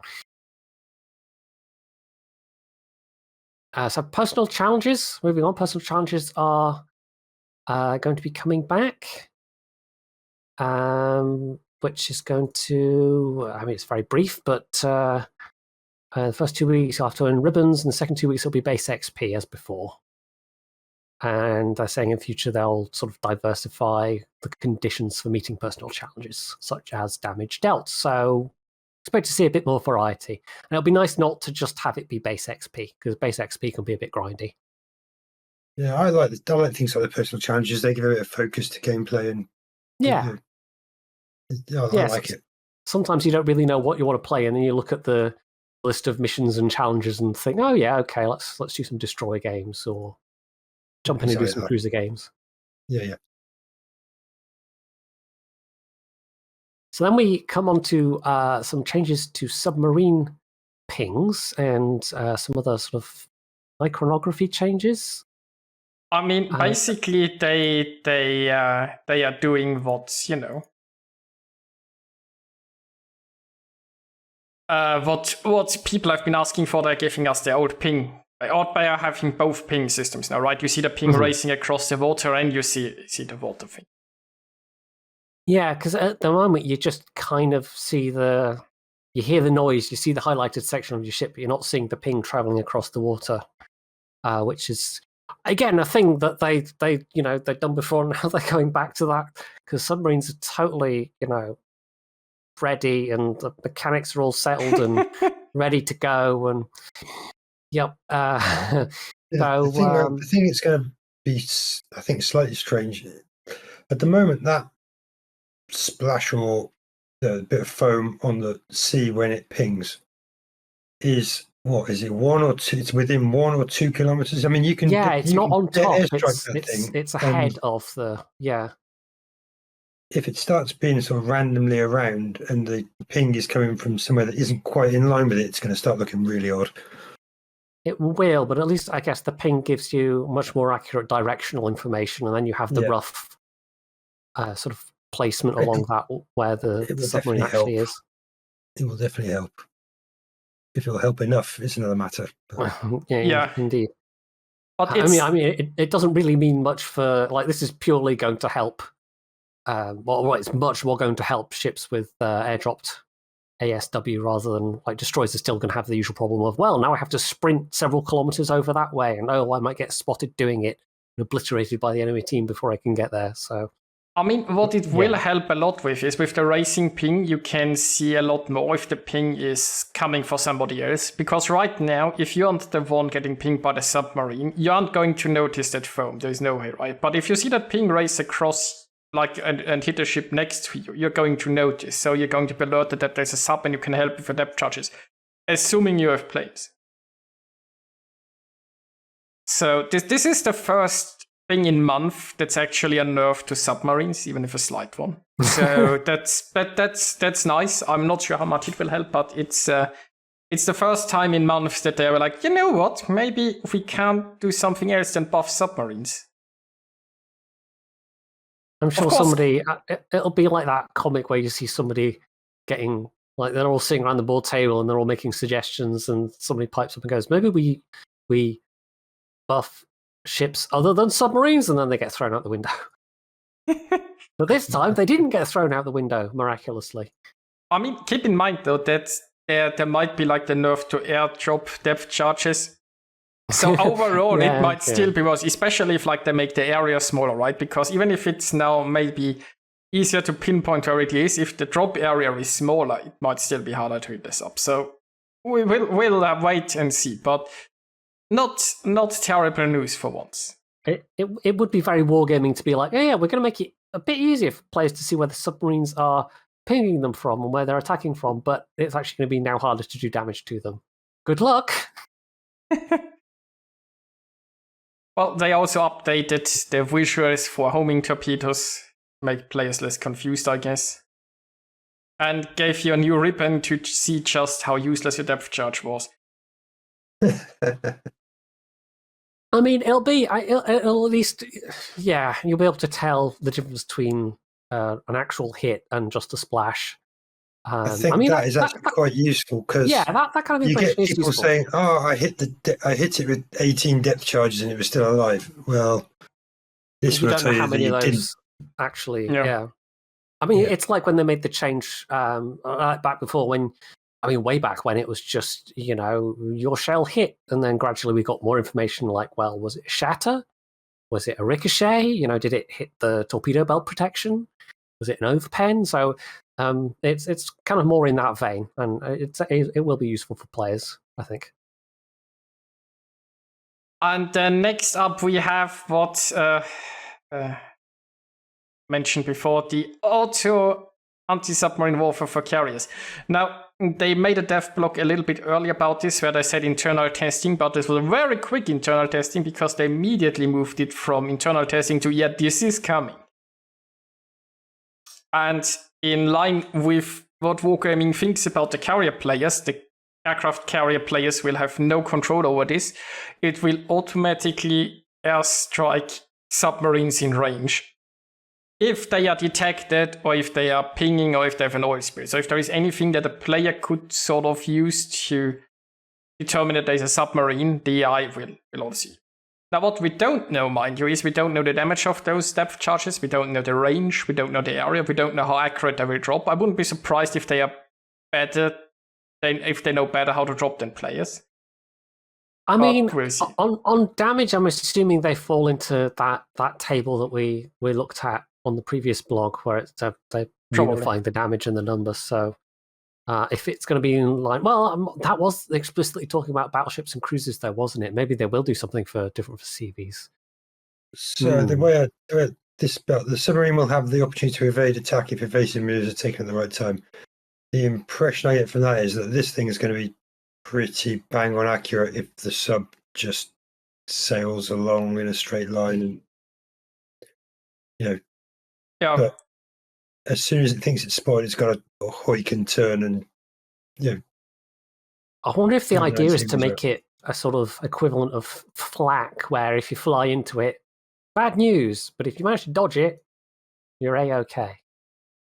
So personal challenges, moving on, personal challenges are going to be coming back, which is going to, it's very brief, but the first 2 weeks I'll have to earn ribbons, and the second 2 weeks it'll be base XP as before. And they're saying in future they'll sort of diversify the conditions for meeting personal challenges, such as damage dealt. So expect to see a bit more variety. And it'll be nice not to just have it be base XP, because base XP can be a bit grindy. Yeah, I like things like the personal challenges. They give a bit of focus to gameplay, and I like it. Sometimes you don't really know what you want to play, and then you look at the list of missions and challenges and think, oh yeah, okay, let's do some destroy games, or jump in and do some cruiser games. Yeah. So then we come on to some changes to submarine pings and some other sort of iconography changes. I mean, basically, they are doing what's what people have been asking for. They're giving us the old ping. Or they are having both ping systems now, right? You see the ping racing across the water, and you see the water thing. Yeah, because at the moment you just kind of see you hear the noise, you see the highlighted section of your ship, but you're not seeing the ping traveling across the water, which is again a thing that they've done before, and now they're going back to that because submarines are totally ready and the mechanics are all settled and ready to go. And yep. The thing it's going to be, I think, slightly strange at the moment. That splash or the bit of foam on the sea when it pings is what is it 1 or 2? It's within 1 or 2 kilometers. I mean, you can. Yeah, it's not on top. Thing, it's ahead of the If it starts being sort of randomly around and the ping is coming from somewhere that isn't quite in line with it, it's going to start looking really odd. It will, but at least I guess the ping gives you much more accurate directional information, and then you have the rough sort of placement along that where the submarine actually is. It will definitely help. If it'll help enough, it's another matter. Yeah, indeed. But I mean, it doesn't really mean much for this is purely going to help. It's much more going to help ships with airdropped ASW rather than destroyers are still going to have the usual problem of now I have to sprint several kilometers over that way, and I might get spotted doing it and obliterated by the enemy team before I can get there. So. I mean, what it will help a lot with is with the racing ping, you can see a lot more if the ping is coming for somebody else. Because right now, if you aren't the one getting pinged by the submarine, you aren't going to notice that foam. There's no way, right? But if you see that ping race across and hit a ship next to you, you're going to notice. So you're going to be alerted that there's a sub and you can help with your depth charges, assuming you have planes. So this is the first thing in Monmouth that's actually a nerf to submarines, even if a slight one. So that's nice. I'm not sure how much it will help, but it's the first time in Monmouth that they were like, you know what? Maybe we can't do something else than buff submarines. I'm sure somebody. It'll be like that comic where you see somebody getting they're all sitting around the board table and they're all making suggestions, and somebody pipes up and goes, "Maybe we buff ships other than submarines," and then they get thrown out the window. But this time they didn't get thrown out the window miraculously. I mean, keep in mind though that there might be the nerf to airdrop depth charges. So overall it might still be worse, especially if they make the area smaller, right? Because even if it's now maybe easier to pinpoint where it is, if the drop area is smaller, it might still be harder to hit this up. So we'll wait and see, but not terrible news for once. It would be very wargaming to be we're going to make it a bit easier for players to see where the submarines are pinging them from and where they're attacking from, but it's actually going to be now harder to do damage to them. Good luck! Well, they also updated the visuals for homing torpedoes, make players less confused, I guess. And gave you a new ribbon to see just how useless your depth charge was. I mean, it'll at least, you'll be able to tell the difference between an actual hit and just a splash. I think that is actually quite useful because that kind of you get information is people useful. saying, "Oh, I hit it with 18 depth charges and it was still alive." Well, this will tell you how many that of you those didn't. Actually. Yeah. I mean, it's like when they made the change back before way back when it was just your shell hit, and then gradually we got more information. Was it a shatter? Was it a ricochet? Did it hit the torpedo belt protection? Was it an overpen? So. It's kind of more in that vein, and it will be useful for players, I think. And then next up we have what mentioned before, the auto anti-submarine warfare for carriers. Now, they made a dev blog a little bit earlier about this, where they said internal testing, but this was a very quick internal testing because they immediately moved it from internal testing to, this is coming. And in line with what Wargaming thinks about the carrier players, the aircraft carrier players will have no control over this. It will automatically airstrike submarines in range if they are detected, or if they are pinging, or if they have an oil spill. So if there is anything that a player could sort of use to determine that there's a submarine, the AI will also see. Now, what we don't know, mind you, is we don't know the damage of those depth charges, we don't know the range, we don't know the area, we don't know how accurate they will drop. I wouldn't be surprised if they are better, if they know better how to drop than players. I mean, we'll see. on damage, I'm assuming they fall into that table that we looked at on the previous blog, where it's they're unifying the damage and the numbers. So if it's going to be in line, well, that was explicitly talking about battleships and cruisers, though, wasn't it? Maybe they will do something different for CVs. So the way I do it, the submarine will have the opportunity to evade attack if evasive moves are taken at the right time. The impression I get from that is that this thing is going to be pretty bang on accurate if the sub just sails along in a straight line, and Yeah. But as soon as it thinks it's spotted, it's got a hoik and turn, and I wonder if the idea is to things make it a sort of equivalent of flak, where if you fly into it, bad news, but if you manage to dodge it, you're A-okay.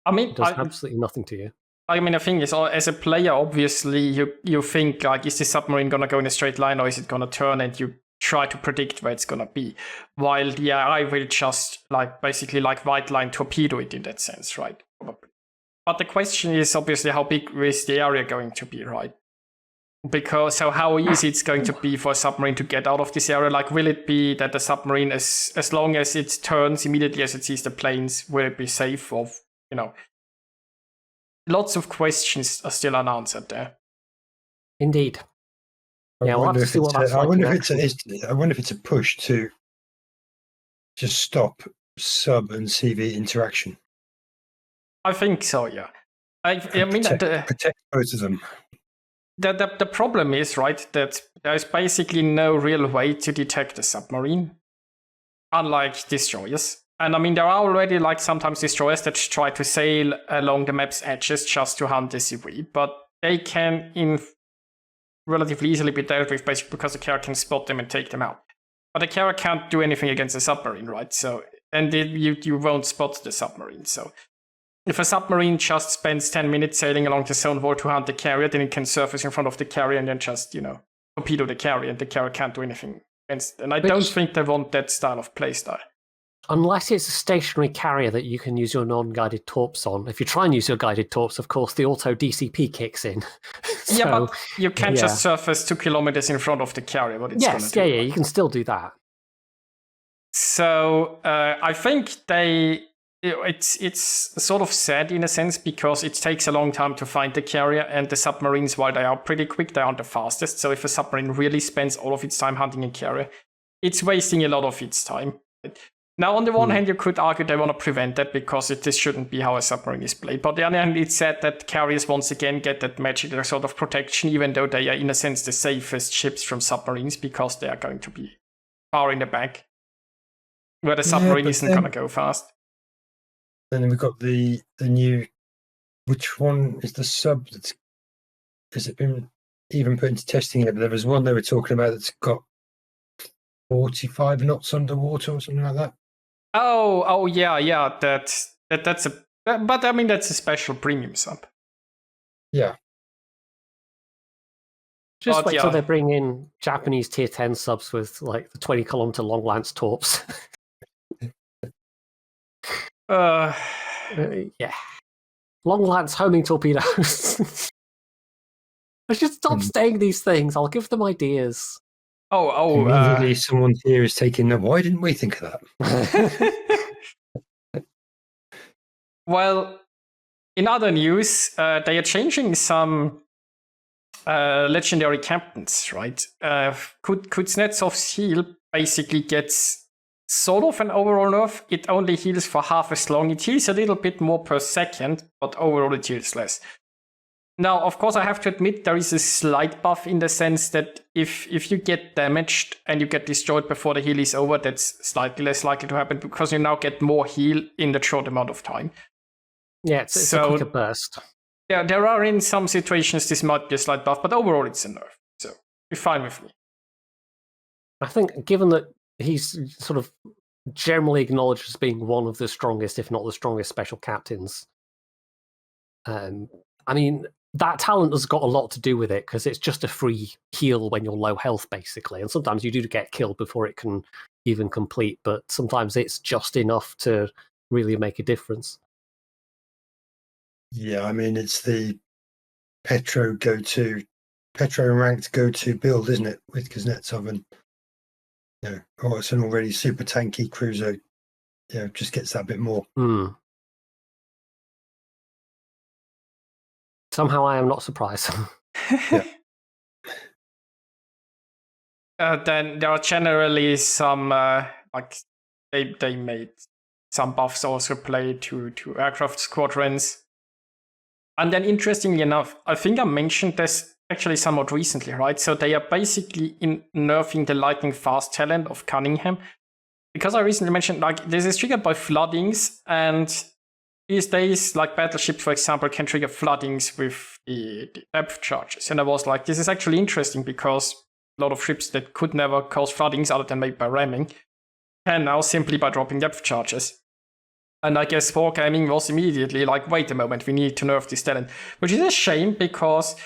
I mean, It does absolutely nothing to you. I mean, the thing is, as a player, obviously, you think, like, is the submarine going to go in a straight line or is it going to turn? And you try to predict where it's going to be. While the AI will just, basically white line torpedo it in that sense, right? Probably. But the question is, obviously, how big is the area going to be, right? Because how easy it's going to be for a submarine to get out of this area. Like, will it be that the submarine, as long as it turns immediately as it sees the planes, will it be safe? Or, lots of questions are still unanswered there. Indeed. Yeah, we'll have to see what that's like. I wonder if it's a push to just stop sub and CV interaction. I think so, yeah. I mean, protect both of them. The problem is, right, that there's basically no real way to detect a submarine, unlike destroyers. And I mean, there are already sometimes destroyers that try to sail along the map's edges just to hunt the CV, but they can relatively easily be dealt with basically because the carrier can spot them and take them out. But the carrier can't do anything against a submarine, right? So, and you won't spot the submarine. So if a submarine just spends 10 minutes sailing along the zone wall to hunt the carrier, then it can surface in front of the carrier and then just, torpedo the carrier, and the carrier can't do anything against it. And I don't think they want that style of playstyle. Unless it's a stationary carrier that you can use your non-guided torps on. If you try and use your guided torps, of course, the auto DCP kicks in. So, yeah, but you can't just surface 2 kilometers in front of the carrier. What it's you can still do that. So I think it's sort of sad in a sense because it takes a long time to find the carrier, and the submarines, while they are pretty quick, they aren't the fastest. So if a submarine really spends all of its time hunting a carrier, it's wasting a lot of its time. Now, on the one hand, you could argue they want to prevent that because this shouldn't be how a submarine is played. But on the other hand, it's said that carriers once again get that magical sort of protection, even though they are, in a sense, the safest ships from submarines because they are going to be far in the back, where the submarine isn't going to go fast. Then we've got the new. Which one is the sub that's. Has it been even put into testing yet? But there was one they were talking about that's got 45 knots underwater or something like that. Oh yeah. That's but I mean that's a special premium sub. Yeah. Just wait till they bring in Japanese tier 10 subs with the 20-kilometer long lance torps. Yeah. Long lance homing torpedoes. I should stop saying these things. I'll give them ideas. Immediately someone here is taking them. Why didn't we think of that? Well, in other news, they are changing some legendary captains, right? Kuznetsov's heal basically gets sort of an overall nerf. It only heals for half as long. It heals a little bit more per second, but overall it heals less. Now, of course, I have to admit there is a slight buff in the sense that if you get damaged and you get destroyed before the heal is over, that's slightly less likely to happen because you now get more heal in the short amount of time. Yeah, it's a quicker burst. Yeah, there are in some situations this might be a slight buff, but overall it's a nerf. So be fine with me. I think given that he's sort of generally acknowledged as being one of the strongest, if not the strongest, special captains, I mean, that talent has got a lot to do with it because it's just a free heal when you're low health, basically. And sometimes you do get killed before it can even complete, but sometimes it's just enough to really make a difference. Yeah, I mean, it's the Petro ranked go-to build, isn't it, with Kuznetsov, and it's an already super tanky cruiser. Just gets that bit more. Somehow I am not surprised. Then there are generally some they made some buffs also play to aircraft squadrons. And then interestingly enough, I think I mentioned this actually somewhat recently, right? So they are basically nerfing the lightning fast talent of Cunningham. Because I recently mentioned, this is triggered by floodings, and these days, battleships, for example, can trigger floodings with the depth charges. And I was like, this is actually interesting because a lot of ships that could never cause floodings other than maybe by ramming can now simply by dropping depth charges. And I guess Wargaming was immediately like, wait a moment, we need to nerf this talent. Which is a shame because,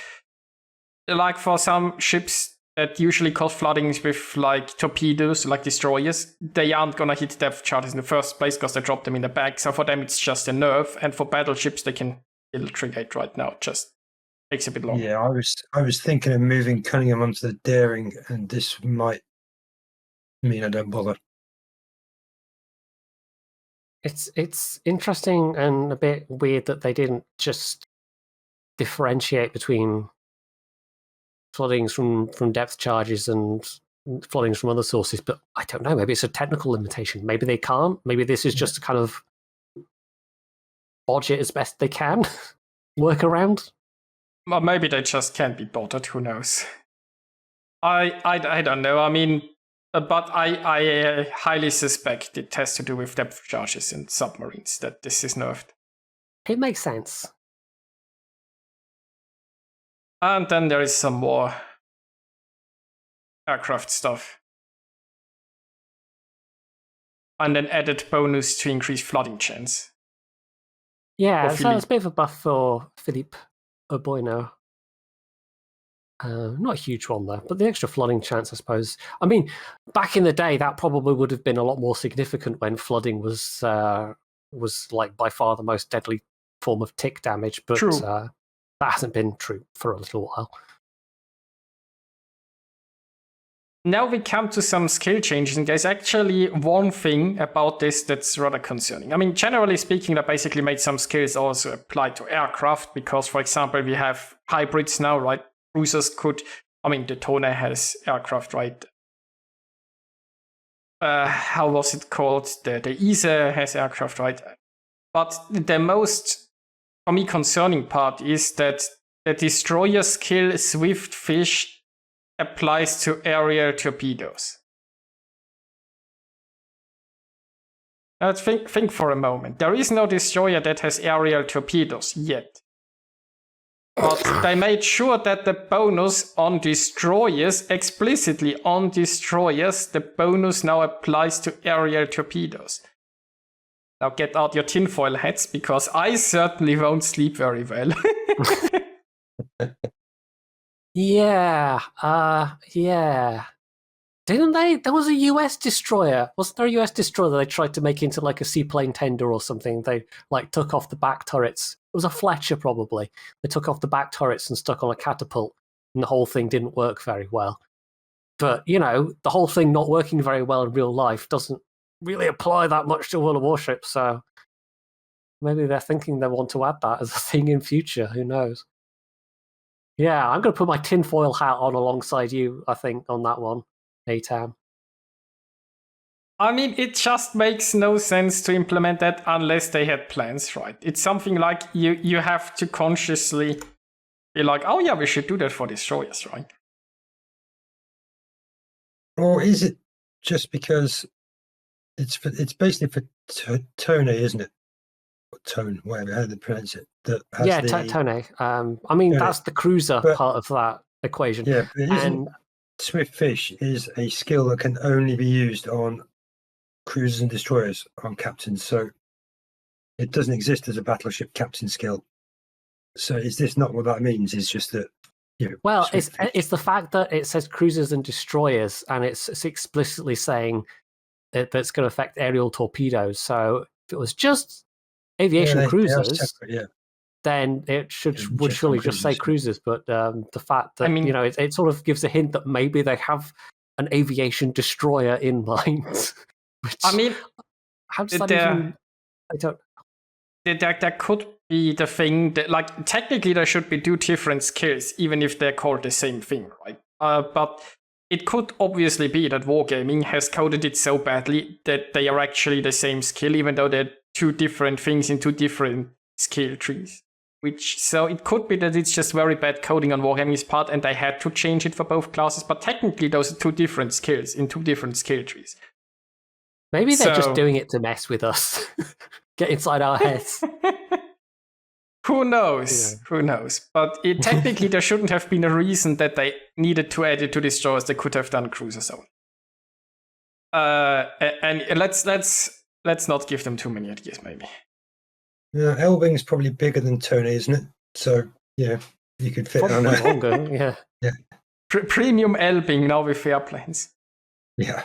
for some ships that usually cause floodings with torpedoes, destroyers, they aren't gonna hit depth charges in the first place because they drop them in the back. So for them, it's just a nerf. And for battleships, they can still trigger it right now. It just takes a bit longer. Yeah, I was thinking of moving Cunningham onto the Daring, and this might mean I don't bother. It's interesting and a bit weird that they didn't just differentiate between floodings from depth charges and floodings from other sources, but I don't know, maybe it's a technical limitation. Maybe they can't. Maybe this is just a kind of bodge it as best they can, work around. Well, maybe they just can't be bothered, who knows. I don't know, I mean, but I highly suspect it has to do with depth charges in submarines, that this is nerfed. It makes sense. And then there is some more aircraft stuff. And an added bonus to increase flooding chance. Yeah, so it's a bit of a buff for Philippe Oboino. Not a huge one though, but the extra flooding chance, I suppose. I mean, back in the day, that probably would have been a lot more significant when flooding was by far the most deadly form of tick damage. But that hasn't been true for a little while. Now we come to some skill changes, and there's actually one thing about this that's rather concerning. I mean, generally speaking, they basically made some skills also apply to aircraft, because, for example, we have hybrids now, right? Cruisers could, the Tone has aircraft, right? How was it called? The Ise has aircraft, right? But the most, for me, concerning part is that the destroyer skill Swift Fish applies to aerial torpedoes. Now think for a moment. There is no destroyer that has aerial torpedoes yet. But they made sure that the bonus on destroyers, explicitly on destroyers, the bonus now applies to aerial torpedoes. Now get out your tinfoil hats, because I certainly won't sleep very well. Yeah. Didn't they? There was a US destroyer. Wasn't there a US destroyer that they tried to make into a seaplane tender or something? They took off the back turrets. It was a Fletcher, probably. They took off the back turrets and stuck on a catapult, and the whole thing didn't work very well. But, the whole thing not working very well in real life doesn't really apply that much to World of Warships, so maybe they're thinking they want to add that as a thing in future. Who knows? Yeah, I'm going to put my tinfoil hat on alongside you, I think, on that one, Atam. It just makes no sense to implement that unless they had plans, right? It's something like you have to consciously be like, oh yeah, we should do that for destroyers, right? Or is it just because it's basically for Tone, isn't it? Or Tone, whatever, how they pronounce it. That has Tone. That's the cruiser part of that equation. Yeah, but isn't Swift Fish is a skill that can only be used on cruisers and destroyers on captains, so it doesn't exist as a battleship captain skill. So is this not what that means? It's just that, Well, it's the fact that it says cruisers and destroyers, and it's explicitly saying that's going to affect aerial torpedoes. So if it was just aviation cruisers, separate, then it would surely just say cruisers. But the fact that it sort of gives a hint that maybe they have an aviation destroyer in mind. Which, how does that even? I don't. There could be the thing that, like, technically there should be 2 different skills, even if they're called the same thing, right? But it could obviously be that Wargaming has coded it so badly that they are actually the same skill, even though they're 2 different things in 2 different skill trees. So it could be that it's just very bad coding on Wargaming's part, and they had to change it for both classes. But technically, those are 2 different skills in 2 different skill trees. Maybe they're just doing it to mess with us. Get inside our heads. Who knows? Yeah. Who knows? But technically, there shouldn't have been a reason that they needed to add it to destroyers. They could have done cruisers only. And let's not give them too many ideas, maybe. Yeah, Elbing's probably bigger than Tony, isn't it? So yeah, you could fit on it. Longer, yeah. Premium Elbing now with airplanes. Yeah.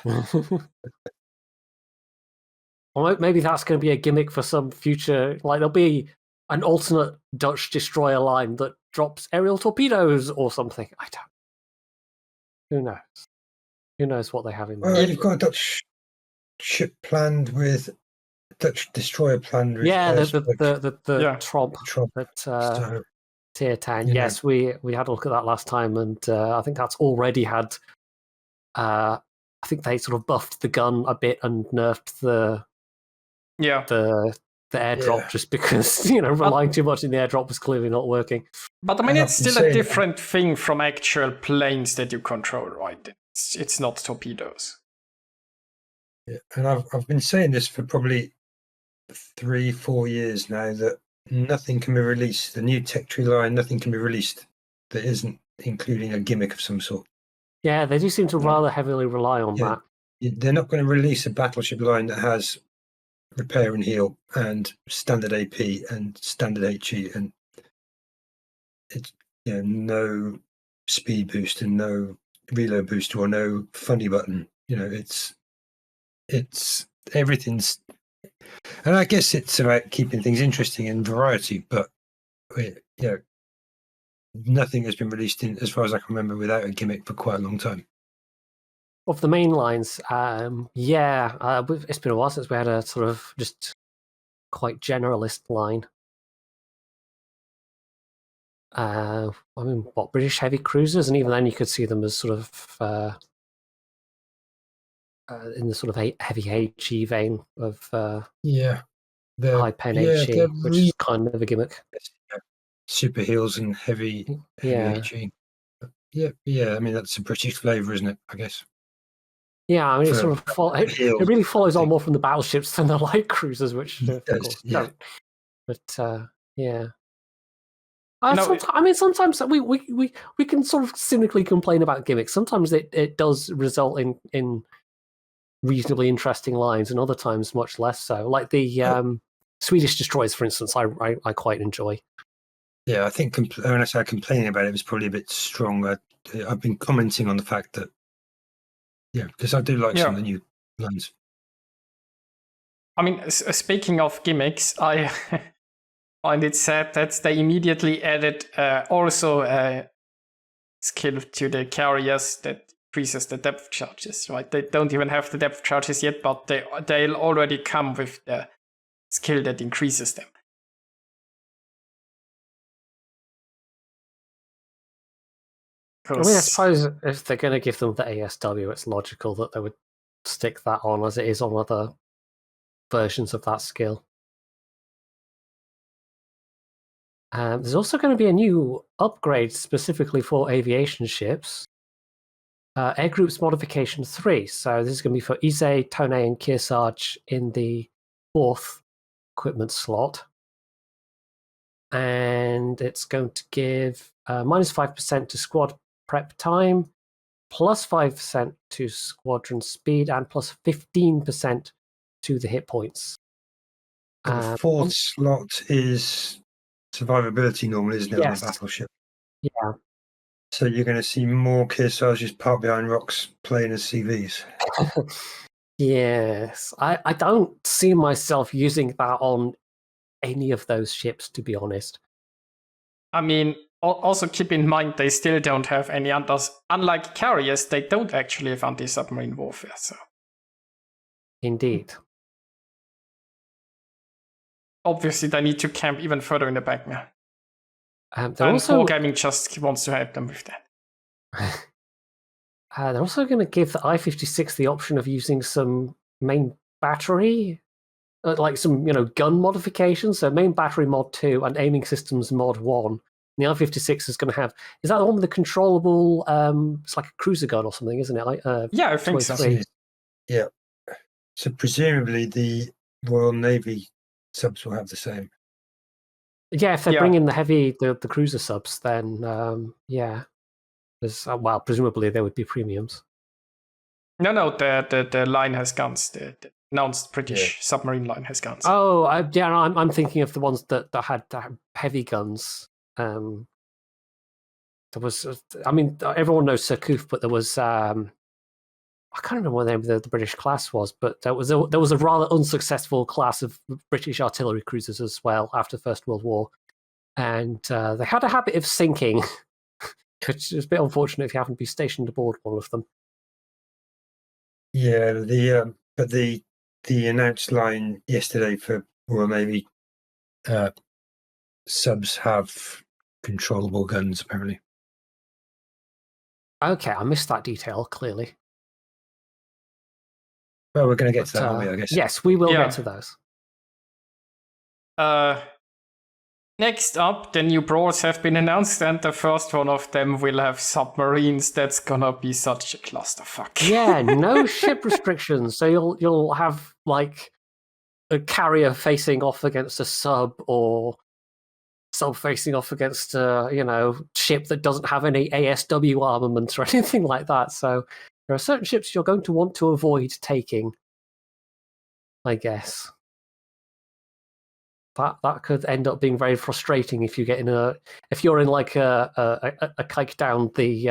Or maybe that's going to be a gimmick for some future. Like there'll be an alternate Dutch destroyer line that drops aerial torpedoes or something. I don't. Who knows? Who knows what they have in mind? Well, you've got a Dutch ship planned with Dutch destroyer planned with. Yeah, the Tromp at Tier 10. Yes, we had a look at that last time, and I think that's already had. I think they sort of buffed the gun a bit and nerfed the airdrop just because relying too much in the airdrop was clearly not working. But I mean, it's still a different thing from actual planes that you control, right? It's not torpedoes. Yeah, and I've been saying this for probably 3-4 years now that nothing can be released. The new tech tree line, nothing can be released that isn't including a gimmick of some sort. Yeah, they do seem to rather heavily rely on that. They're not going to release a battleship line that has repair and heal and standard AP and standard HE and it's no speed boost and no reload boost or no funny button. It's everything's, and I guess it's about keeping things interesting and variety, but nothing has been released in, as far as I can remember, without a gimmick for quite a long time. Of the main lines, it's been a while since we had a sort of just quite generalist line. British heavy cruisers, and even then you could see them as sort of in the sort of heavy HE vein of high pen HE, which is kind of a gimmick. Super heels and heavy HE. Yeah. I mean, that's a British flavour, isn't it? I guess. Yeah, I mean, it sort of it really follows on more from the battleships than the light cruisers, which of course don't. But yeah. Sometimes we can sort of cynically complain about gimmicks. Sometimes it does result in reasonably interesting lines, and other times much less so. Like the Swedish destroyers, for instance, I quite enjoy. Yeah, I think when I say complaining about it was probably a bit strong. I've been commenting on the fact that because I do like some of the new lines. I mean, speaking of gimmicks, I find it sad that they immediately added also a skill to the carriers that increases the depth charges, right? They don't even have the depth charges yet, but they'll already come with the skill that increases them. I mean, I suppose if they're going to give them the ASW, it's logical that they would stick that on as it is on other versions of that skill. There's also going to be a new upgrade specifically for aviation ships. Air Groups Modification 3. So this is going to be for Ise, Tone, and Kearsarge in the 4th equipment slot. And it's going to give minus 5% to squad prep time, plus 5% to squadron speed, and plus 15% to the hit points. The 4th slot is survivability normally, isn't it, on Yes. the battleship? Yeah. So you're going to see more Kearsarges parked behind rocks playing as CVs. Yes. I don't see myself using that on any of those ships, to be honest. I mean, also keep in mind they still don't have any others. Unlike carriers, they don't actually have anti-submarine warfare. So Indeed. obviously they need to camp even further in the back now. They're And also Wargaming just wants to help them with that. they're also going to give the I-56 the option of using some main battery, like some gun modifications. So main battery mod 2 and aiming systems mod 1. The I-56 is going to have. Is that the one with the controllable? It's like a cruiser gun or something, isn't it? Yeah, I think so. Yeah. So presumably the Royal Navy subs will have the same. Yeah, if they bring in the cruiser subs, then yeah. Well, presumably there would be premiums. No, the line has guns. The announced British submarine line has guns. Oh, I'm thinking of the ones that had heavy guns. There was, I mean, everyone knows Surcouf, but there was, I can't remember what the name of the British class was, but there was a rather unsuccessful class of British artillery cruisers as well after the First World War, and they had a habit of sinking, which is a bit unfortunate if you happen to be stationed aboard one of them. Yeah, but the announced line yesterday for Royal Navy subs have controllable guns apparently. Okay, I missed that detail clearly. Well, we're going to get to that, aren't we, I guess? Yes, we will get to those. Next up, the new Brawls have been announced, and the first one of them will have submarines. That's gonna be such a clusterfuck. Yeah, no ship restrictions. So you'll have like a carrier facing off against a sub, or sub facing off against a ship that doesn't have any ASW armaments or anything like that. So there are certain ships you're going to want to avoid taking, I guess. That could end up being very frustrating if you get if you're in like a kike down the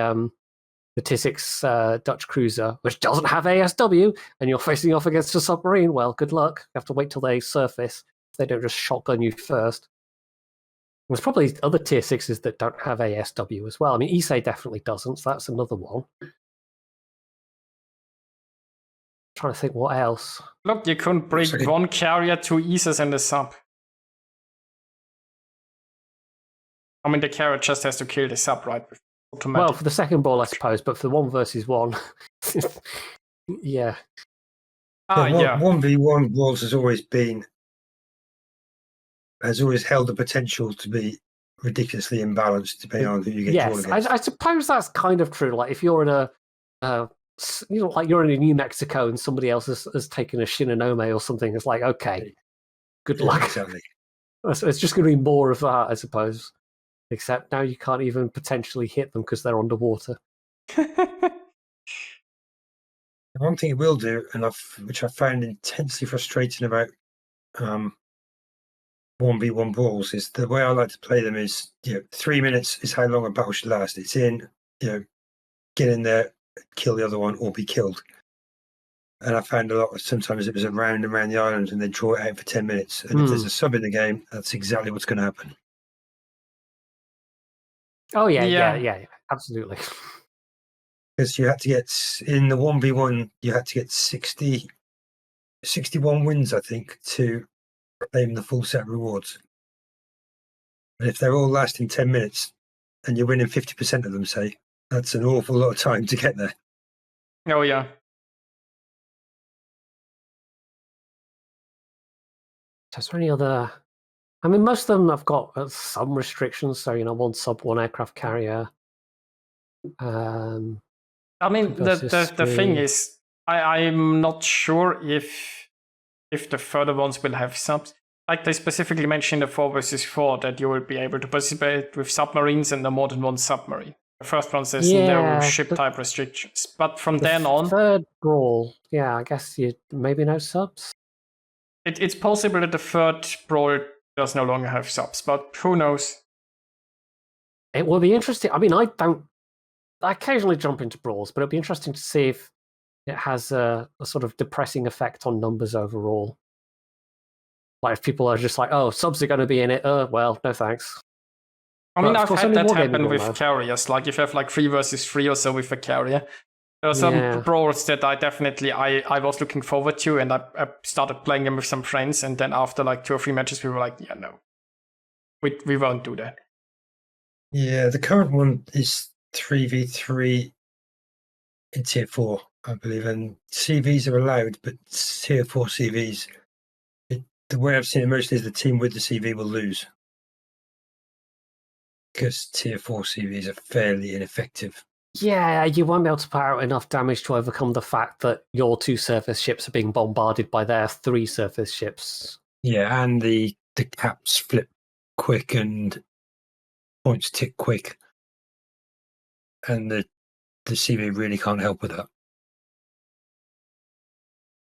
T6 Dutch cruiser, which doesn't have ASW, and you're facing off against a submarine. Well, good luck. You have to wait till they surface. They don't just shotgun you first. There's probably other tier 6s that don't have ASW as well. I mean, Issei definitely doesn't, so that's another one. Trying to think what else. Look, you couldn't bring one carrier, 2 Isas, and a sub. I mean, the carrier just has to kill the sub, right? Automatic. Well, for the second ball, I suppose, but for the 1 versus 1, yeah. 1v1 Brawls has always held the potential to be ridiculously imbalanced depending on who you get drawn against. I suppose that's kind of true. Like if you're in like you're in New Mexico and somebody else has taken a Shinonome or something, it's like, okay, good luck. Exactly. It's just going to be more of that, I suppose. Except now you can't even potentially hit them because they're underwater. One thing it will do, which I found intensely frustrating about 1v1 Brawls, is the way I like to play them is 3 minutes is how long a battle should last. It's in, get in there, kill the other one, or be killed. And I found sometimes it was around and around the island and they draw it out for 10 minutes. And if there's a sub in the game, that's exactly what's going to happen. Oh, yeah, absolutely. Because you had to get, in the 1v1, you had to get 61 wins, I think, to claim the full set of rewards. And if they're all lasting 10 minutes and you're winning 50% of them, say, that's an awful lot of time to get there. Oh, yeah. Is there any other... I mean, most of them have got some restrictions. So, 1 sub, 1 aircraft carrier. I mean, the thing is, I'm not sure if the further ones will have subs. Like they specifically mentioned the 4 versus 4 that you will be able to participate with submarines and the more than 1 submarine. The first one says no ship type restrictions. But from then on... third Brawl, I guess maybe no subs? It's possible that the third Brawl does no longer have subs, but who knows? It will be interesting. I mean, I occasionally jump into brawls, but it'll be interesting to see if it has a sort of depressing effect on numbers overall. Like if people are just like, oh, subs are going to be in it. Well, no thanks. I mean, I've had that happen will with know. carriers. Like if you have like 3 versus 3 or so with a carrier. There are some brawls that I definitely I was looking forward to, and I started playing them with some friends, and then after like 2 or 3 matches, we were like, yeah, no, we won't do that. Yeah, the current one is 3v3 in tier 4, I believe, and CVs are allowed, but tier 4 CVs, the way I've seen it mostly is the team with the CV will lose. Because tier 4 CVs are fairly ineffective. Yeah, you won't be able to put out enough damage to overcome the fact that your 2 surface ships are being bombarded by their 3 surface ships. Yeah, and the caps flip quick and points tick quick. And the CV really can't help with that.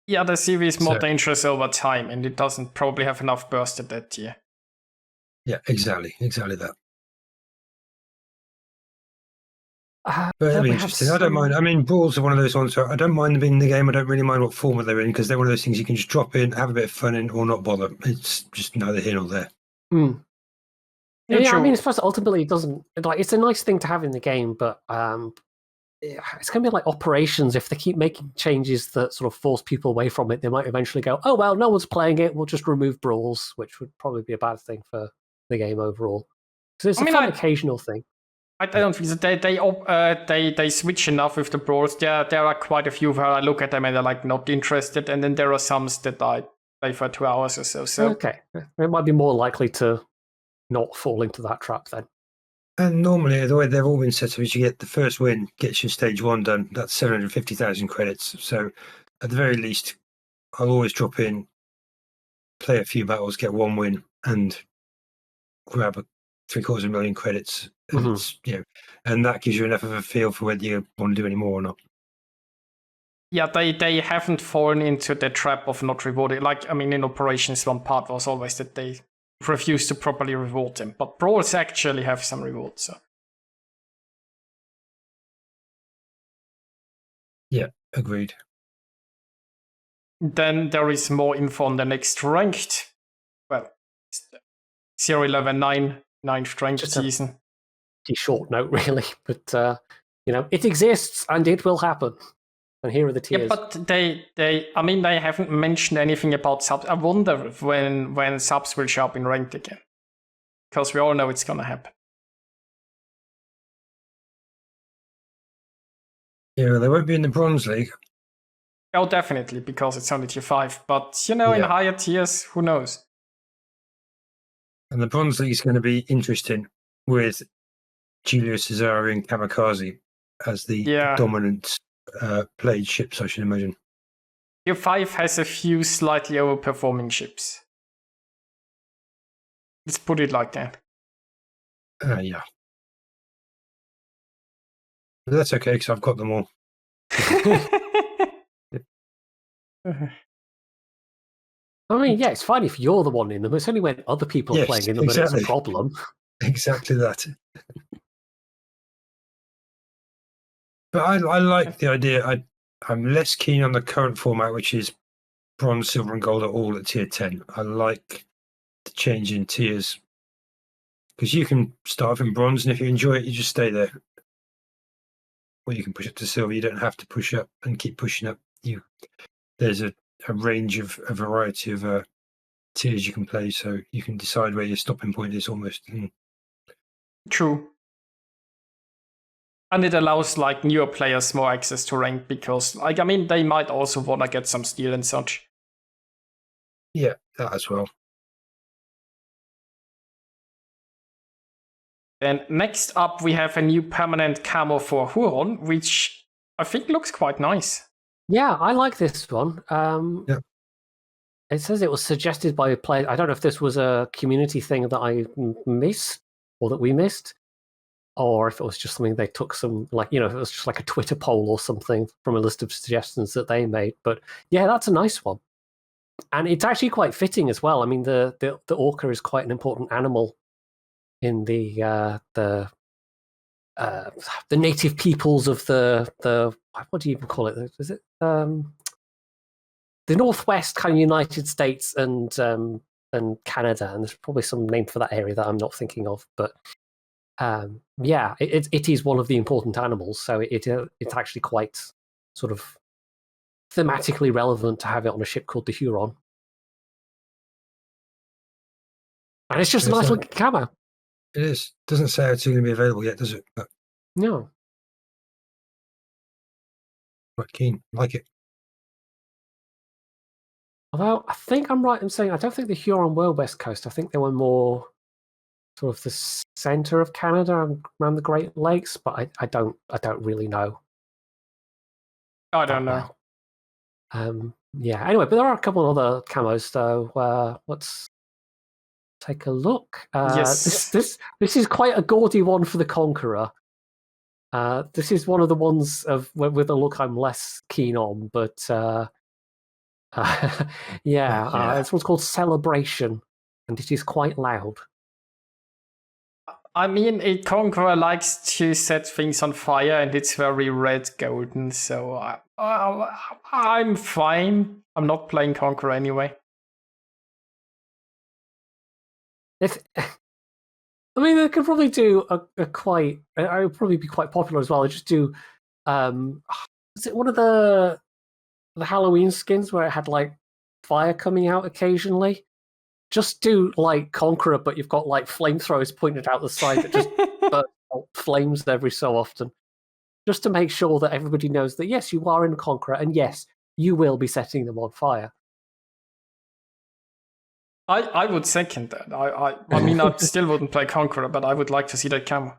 Yeah, the CV is more dangerous over time, and it doesn't probably have enough burst at that tier. Yeah, exactly that. But it'll be interesting. I don't mind. I mean, brawls are one of those ones where I don't mind them being in the game. I don't really mind what format they're in because they're one of those things you can just drop in, have a bit of fun in, or not bother. It's just neither here nor there. Yeah, I mean, I suppose ultimately it doesn't. Like, it's a nice thing to have in the game, but it's going to be like operations. If they keep making changes that sort of force people away from it, they might eventually go, "Oh well, no one's playing it. We'll just remove brawls," which would probably be a bad thing for the game overall. Because it's a fun occasional thing. I don't think they switch enough with the brawls. There are quite a few where I look at them and they're like not interested, and then there are some that I play for 2 hours or so. So okay, it might be more likely to not fall into that trap then. And normally, the way they've all been set up is you get the first win, gets your stage 1 done. That's 750,000 credits. So at the very least, I'll always drop in, play a few battles, get 1 win, and grab a 750,000 credits. And it's, and that gives you enough of a feel for whether you want to do any more or not. Yeah, they haven't fallen into the trap of not rewarding. Like, I mean, in operations, one part was always that they refuse to properly reward them, but brawls actually have some rewards. So. Yeah, agreed. Then there is more info on the next ranked. Well, 0-11-9, 9th ranked season. Short note, really, but it exists and it will happen. And here are the tiers. Yeah, but they haven't mentioned anything about subs. I wonder when subs will show up in ranked again, because we all know it's gonna happen. Yeah, they won't be in the Bronze League. Oh, definitely, because it's only tier 5. But in higher tiers, who knows? And the Bronze League is going to be interesting with Julius Cesare and Kamikaze as the dominant played ships, I should imagine. Tier 5 has a few slightly overperforming ships. Let's put it like that. Yeah. But that's okay, because I've got them all. I mean, yeah, it's fine if you're the one in them. It's only when other people are playing in them that it's a problem. Exactly that. But I like the idea. I'm less keen on the current format, which is bronze, silver, and gold are all at tier 10. I like the change in tiers because you can start off in bronze, and if you enjoy it, you just stay there. Or you can push up to silver. You don't have to push up and keep pushing up. There's a range of a variety of tiers you can play, so you can decide where your stopping point is almost. True. And it allows like newer players more access to rank because, like, I mean, they might also want to get some steel and such. Yeah, that as well. And next up, we have a new permanent camo for Huron, which I think looks quite nice. Yeah, I like this one. Yeah. It says it was suggested by a player. I don't know if this was a community thing that I missed or that we missed, or if it was just something they took some, like, if it was just like a Twitter poll or something from a list of suggestions that they made. But yeah, that's a nice one. And it's actually quite fitting as well. I mean, the orca is quite an important animal in the native peoples of the what do you even call it? Is it the Northwest kind of United States and Canada? And there's probably some name for that area that I'm not thinking of, but yeah, it is one of the important animals. So it's actually quite sort of thematically relevant to have it on a ship called the Huron. And it's just a nice looking camo. It is. Doesn't say it's going to be available yet, does it? But No. quite keen. Like it. Although I think I'm right in saying I don't think the Huron were West Coast. I think they were more sort of the center of Canada and around the Great Lakes, but I don't really know. I don't know. Yeah. Anyway, but there are a couple of other camos, so let's take a look. Yes. This is quite a gaudy one for the Conqueror. This is one of the ones with a look I'm less keen on, but this one's called Celebration, and it is quite loud. I mean, a Conqueror likes to set things on fire, and it's very red golden, so I'm fine. I'm not playing Conqueror anyway. I mean, they could probably do a quite. It would probably be quite popular as well. They just do. Is it one of the Halloween skins where it had like fire coming out occasionally? Just do like Conqueror, but you've got like flamethrowers pointed out the side that just burst out flames every so often, just to make sure that everybody knows that yes, you are in Conqueror, and yes, you will be setting them on fire. I would second that. I mean, I still wouldn't play Conqueror, but I would like to see that camo.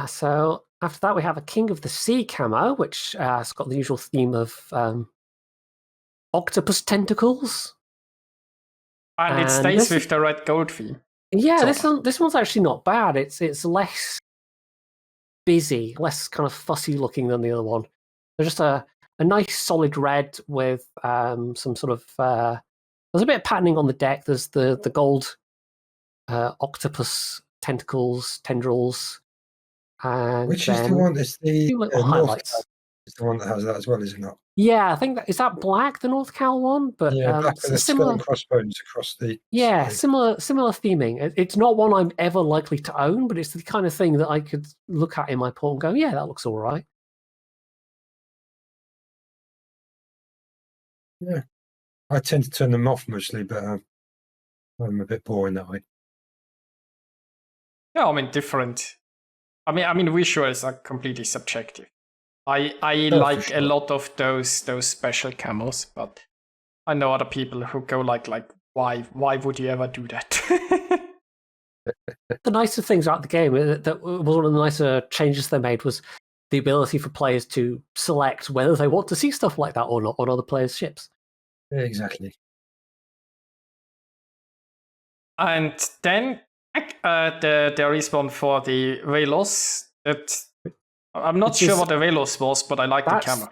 So after that, we have a King of the Sea camo, which has got the usual theme of octopus tentacles. And it stays with the red gold theme. Yeah, this one's actually not bad. It's less busy, less kind of fussy looking than the other one. They're just a nice solid red with some sort of there's a bit of patterning on the deck. There's the gold octopus tendrils, and which is the one? It's the highlights. It's the one that has that as well, is it not? Yeah, I think is that black, the North Cal one, but yeah, black with similar crossbones across the. Yeah, similar theming. It's not one I'm ever likely to own, but it's the kind of thing that I could look at in my port and go, yeah, that looks all right. Yeah, I tend to turn them off mostly, but I'm a bit boring that way. Yeah, I mean, different. I mean, visuals are completely subjective. I like a lot of those special camos, but I know other people who go like why would you ever do that? The nicer things about the game, that was one of the nicer changes they made, was the ability for players to select whether they want to see stuff like that or not on other players' ships. Yeah, exactly. And then there is one for the Velos. I'm not sure what the Velos was, but I like the camo.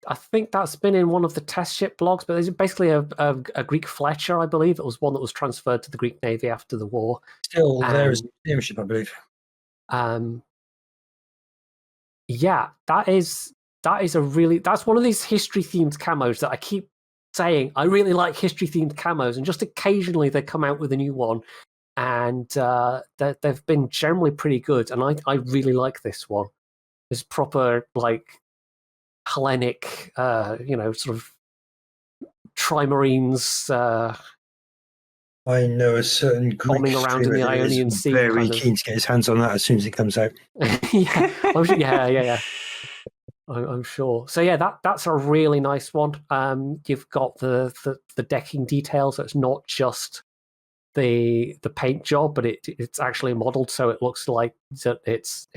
I think that's been in one of the test ship blogs, but it's basically a Greek Fletcher, I believe. It was one that was transferred to the Greek Navy after the war. Still there as a museum ship, I believe. Yeah, that's one of these history themed camos that I keep saying I really like history themed camos, and just occasionally they come out with a new one, and they've been generally pretty good, and I really like this one. It's proper like Hellenic, sort of trimarines. I know a certain Greek bombing around in the Ionian Sea. Very keen to get his hands on that as soon as it comes out. yeah. I'm sure. So yeah, that's a really nice one. You've got the decking detail, so it's not just the paint job, but it's actually modeled so it looks like it's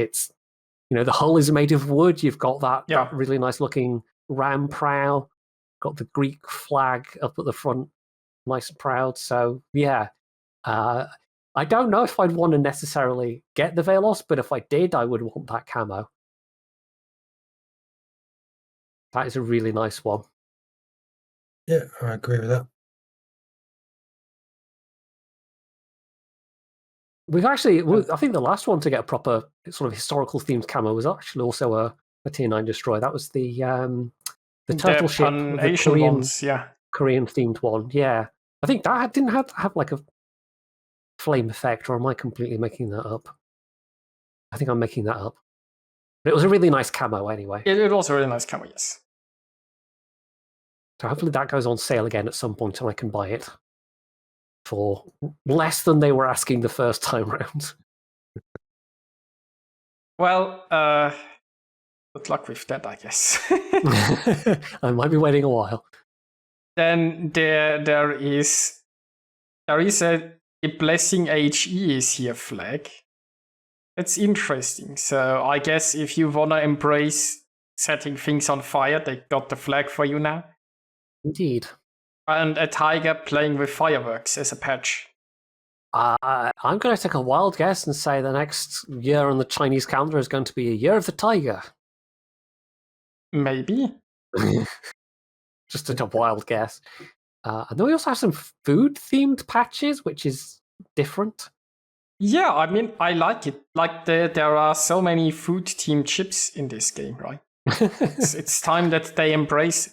the hull is made of wood. You've got that really nice looking ram prow, got the Greek flag up at the front, nice and proud. So yeah, I don't know if I'd want to necessarily get the Velos, but if I did, I would want that camo. That is a really nice one. Yeah, I agree with that. We've actually, I think the last one to get a proper sort of historical themed camo was actually also a tier 9 destroyer. That was the turtle ship, the Asian Korean ones, yeah. Korean themed one. Yeah, I think that didn't have like a flame effect, or am I completely making that up? I think I'm making that up. But it was a really nice camo anyway. It was a really nice camo, yes. So hopefully that goes on sale again at some point and I can buy it for less than they were asking the first time round. Well, good luck with that, I guess. I might be waiting a while. Then there is a blessing HE is here flag. It's interesting. So I guess if you wanna embrace setting things on fire, they got the flag for you now. Indeed. And a tiger playing with fireworks as a patch. I'm going to take a wild guess and say the next year on the Chinese calendar is going to be a year of the tiger. Maybe. Just a wild guess. And then we also have some food-themed patches, which is different. Yeah, I mean, I like it. Like there are so many food-themed chips in this game, right? It's time that they embrace it.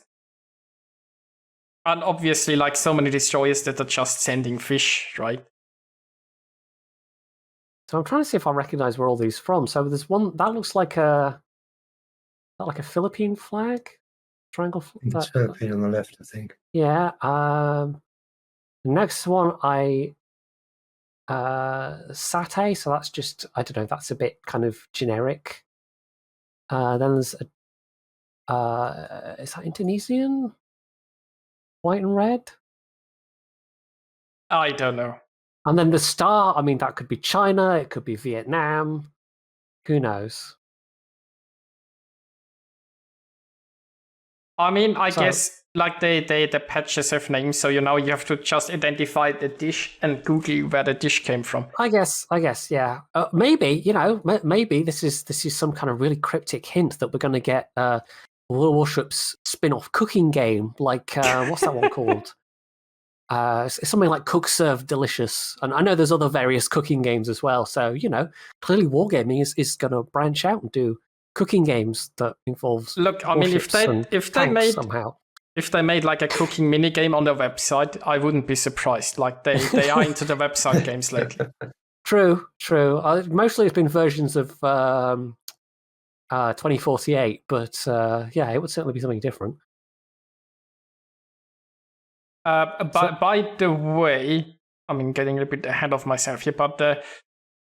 And obviously, like so many destroyers that are just sending fish, right? So I'm trying to see if I recognize where all these from. So there's one that looks like a Philippine flag, triangle. It's Philippine on the left, I think. Yeah. The next one, satay. So that's just, I don't know. That's a bit kind of generic. Then there's is that Indonesian? White and red? I don't know. And then the star, I mean, that could be China, it could be Vietnam. Who knows? I mean, I guess like the patches have names, so you have to just identify the dish and Google where the dish came from. I guess, yeah. Maybe maybe this is some kind of really cryptic hint that we're going to get Warships spin-off cooking game, like what's that one called? It's something like Cook Serve Delicious, and I know there's other various cooking games as well. So clearly wargaming is going to branch out and do cooking games that involves. Look, I mean, if they made like a cooking mini game on their website, I wouldn't be surprised. Like they are into the website games lately. True. Mostly it's been versions of 2048, but yeah, it would certainly be something different. By the way, I mean, getting a bit ahead of myself here, but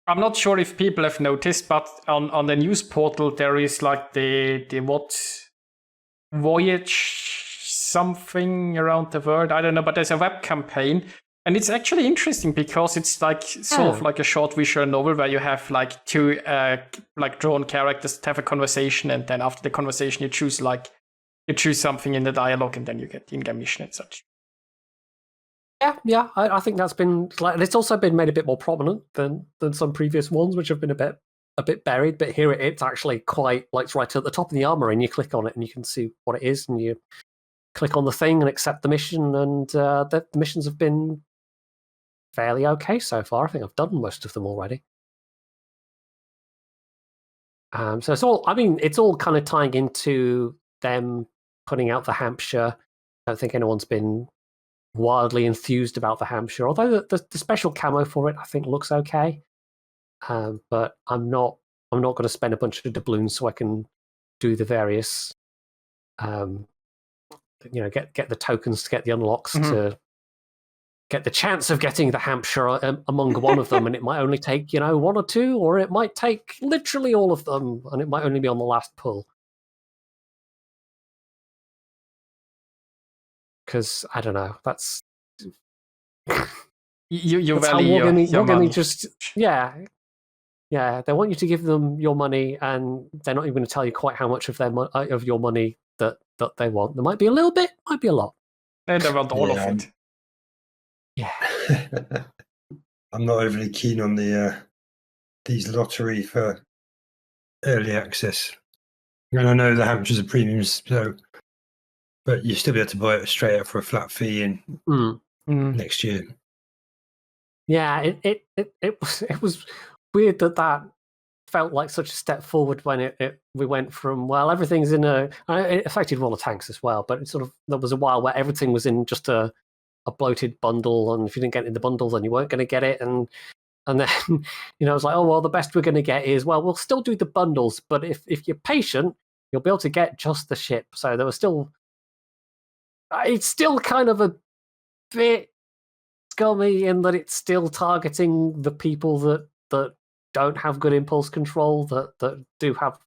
I'm not sure if people have noticed, but on the news portal there is like the voyage something around the world. I don't know, but there's a web campaign, and it's actually interesting because it's like sort of like a short visual novel where you have like two like drawn characters that have a conversation, and then after the conversation you choose something in the dialogue, and then you get the in-game mission and such. Yeah. I think that's been like, it's also been made a bit more prominent than some previous ones, which have been a bit buried. But here it's actually quite like it's right at the top of the armor, and you click on it and you can see what it is, and you click on the thing and accept the mission. And the missions have been fairly okay so far. I think I've done most of them already. So it's all. I mean, it's all kind of tying into them putting out the Hampshire. I don't think anyone's been wildly enthused about the Hampshire, although the special camo for it I think looks okay. But I'm not going to spend a bunch of doubloons so I can do the various get the tokens to get the unlocks to get the chance of getting the Hampshire among one of them, and it might only take one or two, or it might take literally all of them, and it might only be on the last pull. Because I don't know, that's you that's value your money. Just yeah, they want you to give them your money, and they're not even going to tell you quite how much of your money that they want. There might be a little bit, might be a lot. They want all of it. Yeah. I'm not overly keen on these lottery for early access. And I know the Hampshire's are premiums, so but you still be able to buy it straight up for a flat fee in next year. Yeah, it was weird that felt like such a step forward when we went from, well, everything's in it affected World of Tanks as well, but it sort of, there was a while where everything was in just a bloated bundle, and if you didn't get it in the bundle, then you weren't going to get it, and then it was like, oh well, the best we're going to get is, well, we'll still do the bundles, but if you're patient, you'll be able to get just the ship. So there was still, it's still kind of a bit scummy in that it's still targeting the people that don't have good impulse control, that do have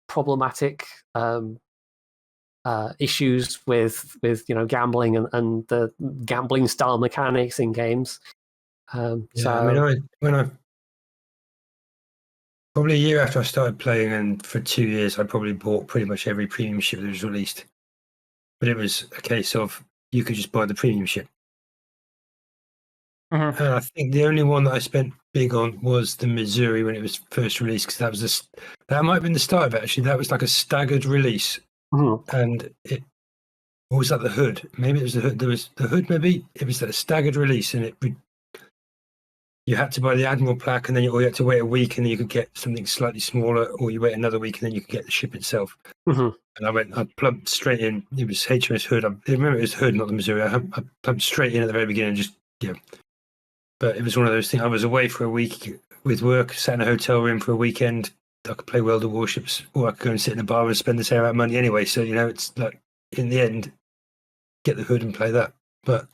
problematic issues with gambling and the gambling style mechanics in games. When I probably a year after I started playing, and for 2 years, I probably bought pretty much every premium ship that was released. But it was a case of you could just buy the premium ship. And I think the only one that I spent big on was the Missouri when it was first released, because that might have been the start of it. Actually, that was like a staggered release, and or was that the hood? Maybe it was the hood. There was the hood. Maybe it was that staggered release, and you had to buy the Admiral plaque, and then you had to wait a week, and then you could get something slightly smaller, or you wait another week, and then you could get the ship itself. And I plumped straight in. It was HMS Hood. I remember it was Hood, not the Missouri. I plumped straight in at the very beginning, just But it was one of those things. I was away for a week with work, sat in a hotel room for a weekend. I could play World of Warships, or I could go and sit in a bar and spend the same amount of money anyway. So it's like, in the end, get the hood and play that. But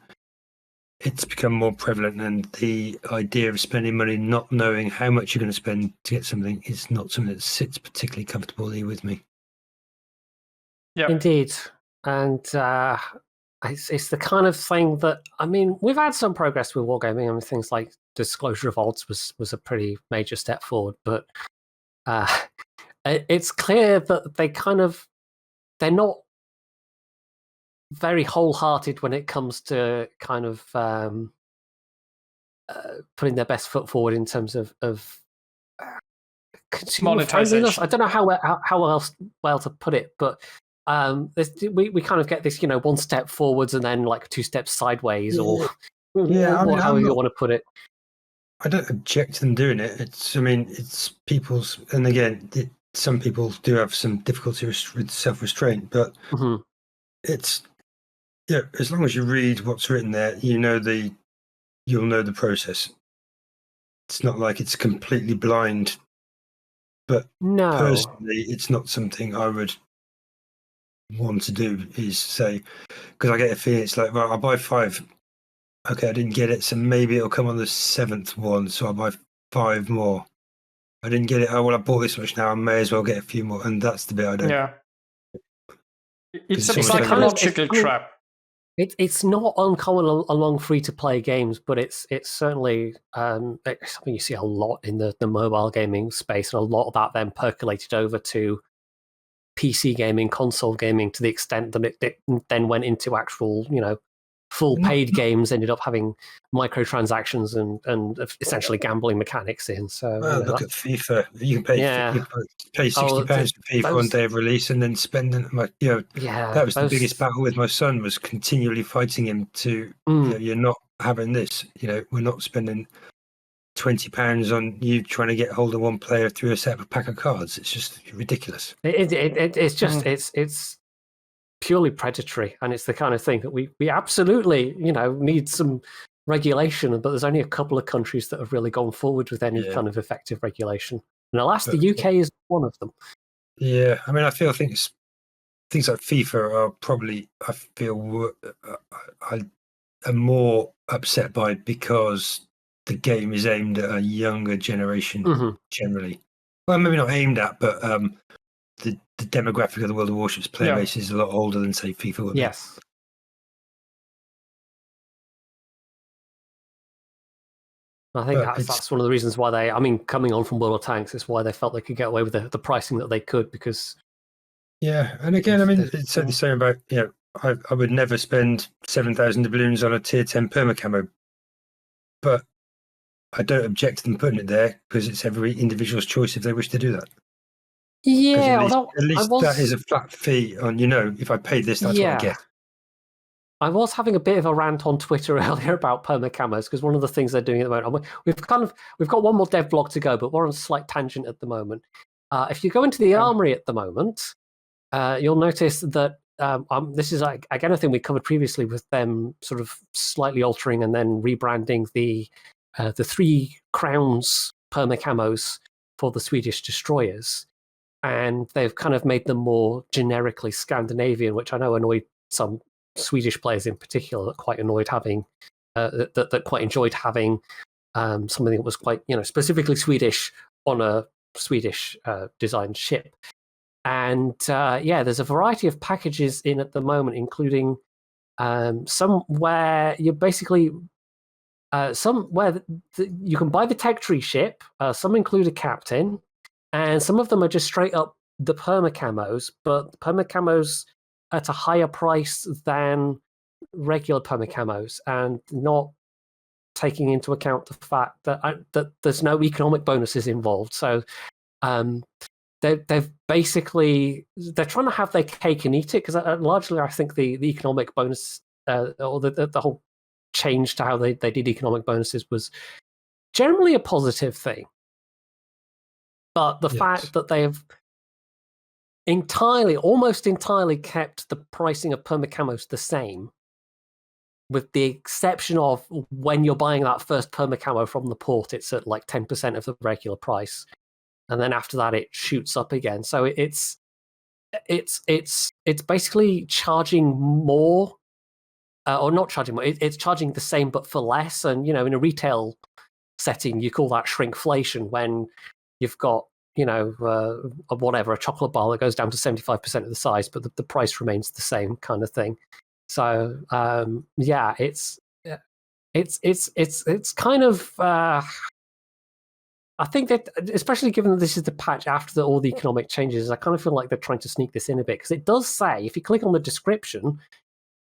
it's become more prevalent, and the idea of spending money not knowing how much you're going to spend to get something is not something that sits particularly comfortably with me. Yeah, indeed. And it's the kind of thing that, I mean, we've had some progress with wargaming. I mean, things like disclosure of odds was a pretty major step forward, but it's clear that they're not very wholehearted when it comes to kind of putting their best foot forward in terms of consumer friendliness. I don't know how else to put it, but we kind of get this, one step forwards and then like 2 steps sideways, or however you want to put it. I don't object to them doing it. It's people's, and again, some people do have some difficulty with self-restraint, but it's as long as you read what's written there, you'll know the process. It's not like it's completely blind. But no, personally, it's not something I would want to do, is say, because I get a feeling it's like, well, I'll buy 5. Okay, I didn't get it, so maybe it'll come on the 7th one, so I'll buy 5 more. I didn't get it. Oh, well, I bought this much now, I may as well get a few more. And that's the bit I don't. Yeah. It's a psychological trap. It's not uncommon along free-to-play games, but it's certainly something you see a lot in the mobile gaming space, and a lot of that then percolated over to PC gaming, console gaming, to the extent that it then went into actual, full paid games, ended up having microtransactions and essentially gambling mechanics in. So look at FIFA. You can pay £60 for FIFA on day of release, and then spend it. That was the biggest battle with my son, was continually fighting him to, you're not having this. We're not spending £20 on you trying to get hold of one player through a set of a pack of cards. It's just ridiculous. It's just it's purely predatory, and it's the kind of thing that we absolutely need some regulation, but there's only a couple of countries that have really gone forward with any kind of effective regulation, and alas, the UK is one of them. I feel things like FIFA are probably, I feel I'm more upset by, because the game is aimed at a younger generation generally. Well, maybe not aimed at, but the demographic of the World of Warships player base is a lot older than, say, FIFA would be. Yes. I think that's one of the reasons why coming on from World of Tanks, is why they felt they could get away with the pricing that they could, because... Yeah, and again, it's certainly saying about, I would never spend 7,000 doubloons on a tier 10 perma-camo, but I don't object to them putting it there, because it's every individual's choice if they wish to do that. Yeah, at least that is a flat fee on, if I paid this, that's what I get. I was having a bit of a rant on Twitter earlier about perma camos because one of the things they're doing at the moment, we've got one more dev blog to go, but we're on a slight tangent at the moment. If you go into the armory at the moment, you'll notice that this is again a thing we covered previously with them sort of slightly altering and then rebranding the 3 crowns perma camos for the Swedish destroyers, and they've kind of made them more generically Scandinavian, which I know annoyed some Swedish players in particular that quite annoyed having that quite enjoyed having something that was quite specifically Swedish on a Swedish designed ship. And there's a variety of packages in at the moment, including some where you basically some where you can buy the tech tree ship. Some include a captain, and some of them are just straight up the perma camos, but the perma camos at a higher price than regular perma camos, and not taking into account the fact that there's no economic bonuses involved. So they're trying to have their cake and eat it, because largely I think the economic bonus or the whole change to how they did economic bonuses was generally a positive thing. But the fact that they've almost entirely kept the pricing of perma camos the same, with the exception of when you're buying that first perma camo from the port, it's at like 10% of the regular price, and then after that it shoots up again. So it's basically charging more, or not charging more. It's charging the same but for less. And in a retail setting, you call that shrinkflation when you've got a chocolate bar that goes down to 75% of the size, but the price remains the same, kind of thing. So it's kind of I think that, especially given that this is the patch after all the economic changes, I kind of feel like they're trying to sneak this in a bit, because it does say, if you click on the description,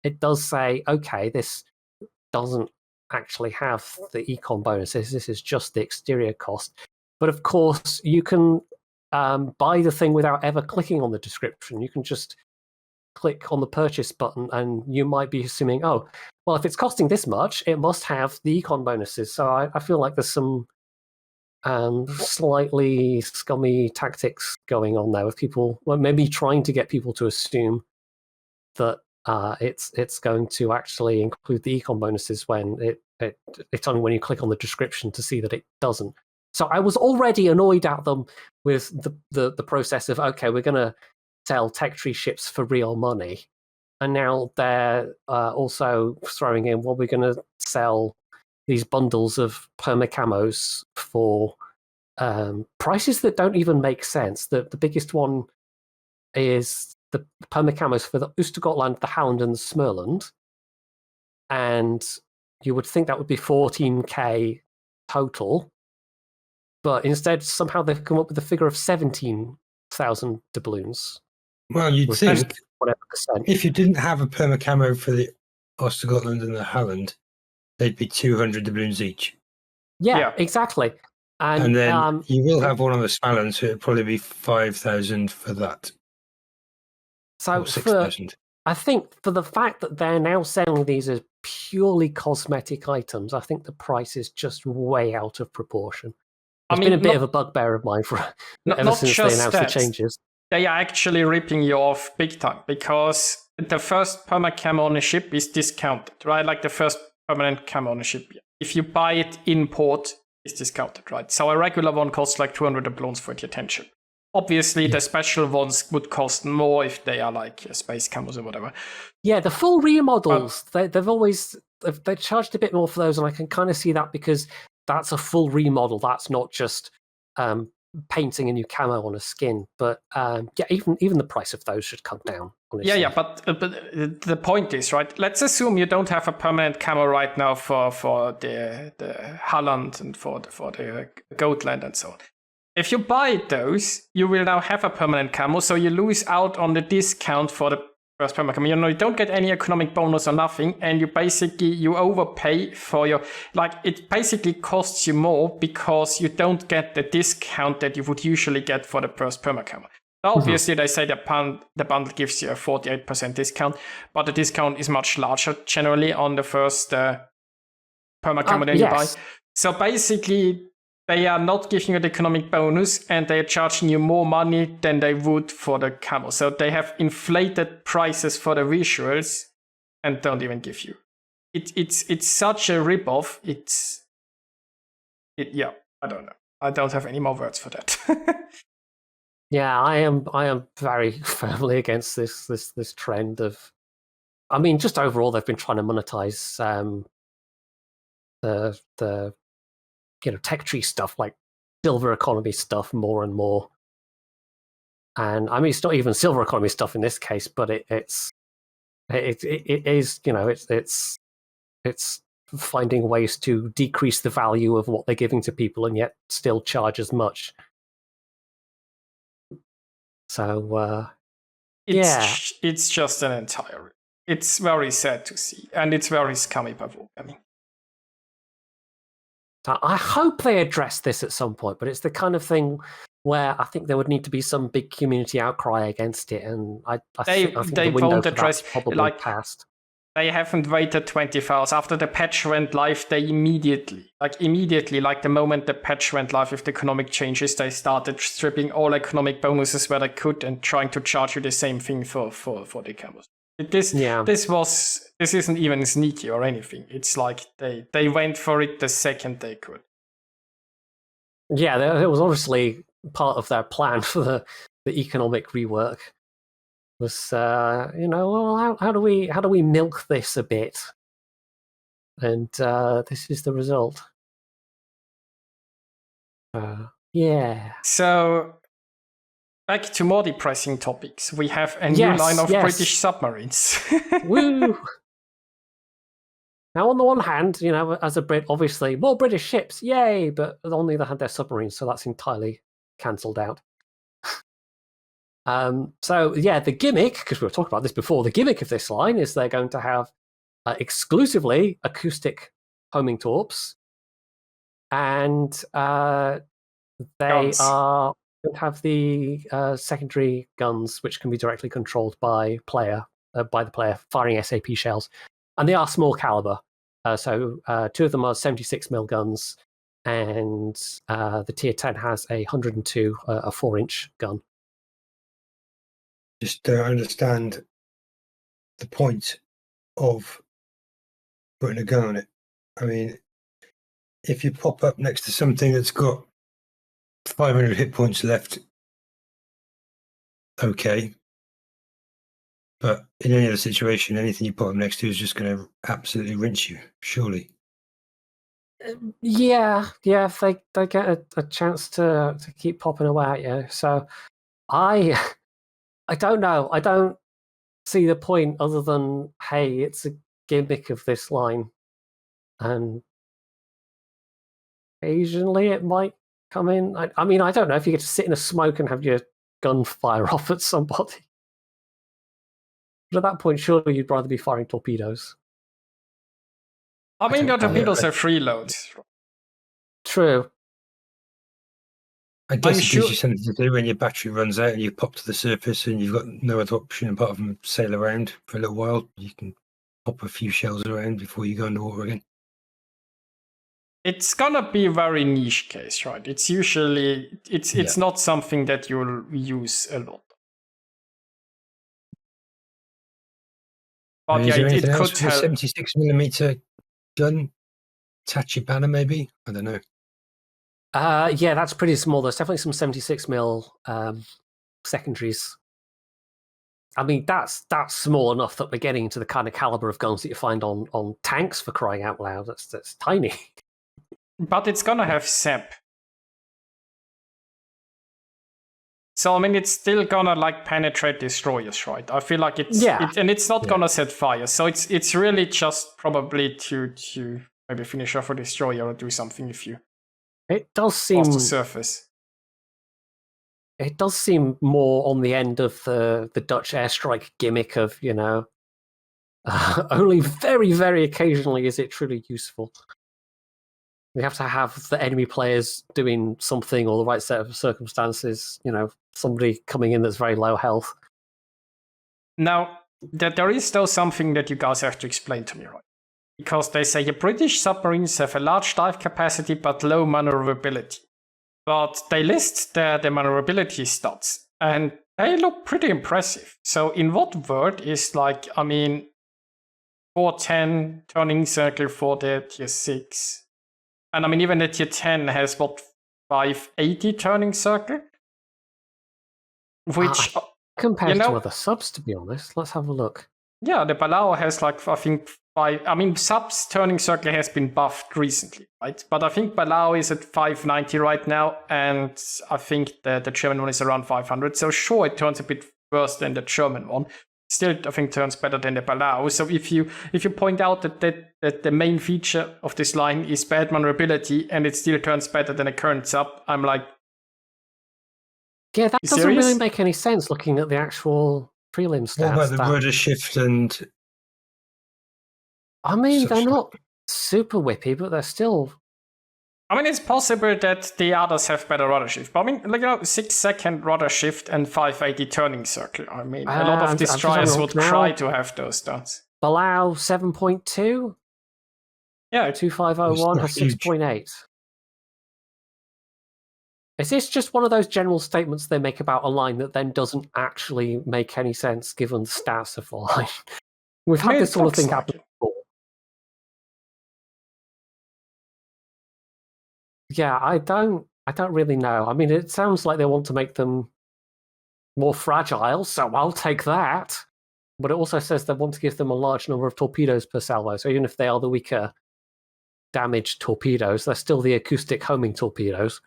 it does say, okay, this doesn't actually have the econ bonuses, this is just the exterior cost. But of course, you can buy the thing without ever clicking on the description. You can just click on the purchase button, and you might be assuming, oh, well, if it's costing this much, it must have the econ bonuses. So I feel like there's some slightly scummy tactics going on there with people, well, maybe trying to get people to assume that it's going to actually include the econ bonuses when it's only when you click on the description to see that it doesn't. So I was already annoyed at them with the process of, okay, we're going to sell tech tree ships for real money, and now they're also throwing in, well, we're going to sell these bundles of perma camos for prices that don't even make sense. The biggest one is the perma camos for the Oostergotland, the Halland, and the Smurland, and you would think that would be 14k total, but instead somehow they've come up with a figure of 17,000 doubloons. Well, you'd think whatever percent. If you didn't have a perma camo for the Oostergotland and the Halland, they'd be 200 doubloons each. Yeah, exactly. And then you will have one on the Smalland, so it'd probably be 5,000 for that. So 6,000. I think for the fact that they're now selling these as purely cosmetic items, I think the price is just way out of proportion. It's been a bit of a bugbear of mine ever since they announced the changes. They are actually ripping you off big time, because the first perma camo on a ship is discounted, right? Like the first permanent camo on a ship. If you buy it in port, it's discounted, right? So a regular one costs like 200 doubloons for your 10 ship. Obviously, the special ones would cost more if they are like space camos or whatever. Yeah, the full remodels, they've charged a bit more for those, and I can kind of see that, because that's a full remodel. That's not just painting a new camo on a skin. But even the price of those should come down. Honestly. Yeah, but the point is, right? Let's assume you don't have a permanent camo right now for the Halland and for the Gotland and so on. If you buy those, you will now have a permanent camo, so you lose out on the discount for the first permanent camo. You don't get any economic bonus or nothing, and you overpay for your, it basically costs you more because you don't get the discount that you would usually get for the first permanent camo. Obviously, they say the bundle gives you a 48% discount, but the discount is much larger generally on the first perma-camo than you buy. So basically, they are not giving you the economic bonus, and they are charging you more money than they would for the camo. So they have inflated prices for the visuals and don't even give you. It's such a ripoff. Yeah, I don't know. I don't have any more words for that. Yeah, I am very firmly against this trend of. I mean, just overall, they've been trying to monetize the tech tree stuff, like silver economy stuff, more and more. And I mean, it's not even silver economy stuff in this case, but it is it's finding ways to decrease the value of what they're giving to people and yet still charge as much. So it's just an entire. It's very sad to see, and it's very scummy provoking. I hope they address this at some point, but it's the kind of thing where I think there would need to be some big community outcry against it, and I think they the window won't for address that's probably like passed. They haven't waited 24 hours after the patch went live. They immediately, like the moment the patch went live with the economic changes, they started stripping all economic bonuses where they could and trying to charge you the same thing for the camos. This isn't even sneaky or anything. It's like they went for it the second they could. Yeah, it was obviously part of their plan for the economic rework. Was how do we milk this a bit? And this is the result. Yeah. So back to more depressing topics. We have a new line of British submarines. Woo! Now, on the one hand, as a Brit, obviously, more British ships, yay! But on the other hand, they're submarines, so that's entirely cancelled out. So, the gimmick, because we were talking about this before, the gimmick of this line is they're going to have exclusively acoustic homing torps, and they are going to have the secondary guns, which can be directly controlled by the player firing SAP shells. And they are small caliber. So two of them are 76mm guns, and the Tier 10 has a 102, a 4-inch gun. Just don't understand the point of putting a gun on it. I mean, if you pop up next to something that's got 500 hit points left, okay. But in any other situation, anything you put up next to is just going to absolutely rinse you, surely. Yeah, if they get a chance to keep popping away at you. So I don't know. I don't see the point other than, hey, it's a gimmick of this line. And occasionally it might come in. I mean, I don't know if you get to sit in a smoke and have your gun fire off at somebody. But at that point, surely you'd rather be firing torpedoes. I mean, the torpedoes are freeloads. True. I guess it gives you something to do when your battery runs out and you pop to the surface and you've got no other option apart from sail around for a little while. You can pop a few shells around before you go underwater again. It's gonna be a very niche case, right? It's usually it's not something that you'll use a lot. But it could help. 76mm gun, Tachibana maybe. I don't know. That's pretty small. There's definitely some 76mm secondaries. I mean, that's small enough that we're getting into the kind of caliber of guns that you find on tanks, for crying out loud. That's tiny. But it's gonna have SEP. So I mean, it's still gonna penetrate destroyers, right? I feel like and it's not gonna set fire. So it's really just probably to maybe finish off a destroyer or do something if you. It does seem off the surface. It does seem more on the end of the Dutch airstrike gimmick of only very very occasionally is it truly useful. You have to have the enemy players doing something or the right set of circumstances. Somebody coming in that's very low health. Now, there is though something that you guys have to explain to me, right? Because they say British submarines have a large dive capacity but low maneuverability. But they list the maneuverability stats, and they look pretty impressive. So in what word is 410 turning circle for the tier 6? And even the tier 10 has 580 turning circle? Which compared to other subs, to be honest. Let's have a look. Yeah, the Palau has I think 5. Subs turning circle has been buffed recently, right? But I think Palau is at 590 right now, and I think the German one is around 500. So sure, it turns a bit worse than the German one. Still, I think turns better than the Palau. So if you point out that the main feature of this line is bad maneuverability, and it still turns better than a current sub, I'm like, yeah, that doesn't serious? really make any sense looking at the actual prelim stats. What about the rudder shift and? They're not super whippy, but they're still. It's possible that the others have better rudder shift. But 6-second rudder shift and 580 turning circle. A lot of destroyers would try to have those stats. Palau 7.2. Yeah, 2501 has 6.8. Is this just one of those general statements they make about a line that then doesn't actually make any sense given the stats of the line? We've had this sort of thing happen before. Yeah, I don't really know. It sounds like they want to make them more fragile, so I'll take that. But it also says they want to give them a large number of torpedoes per salvo. So even if they are the weaker damaged torpedoes, they're still the acoustic homing torpedoes.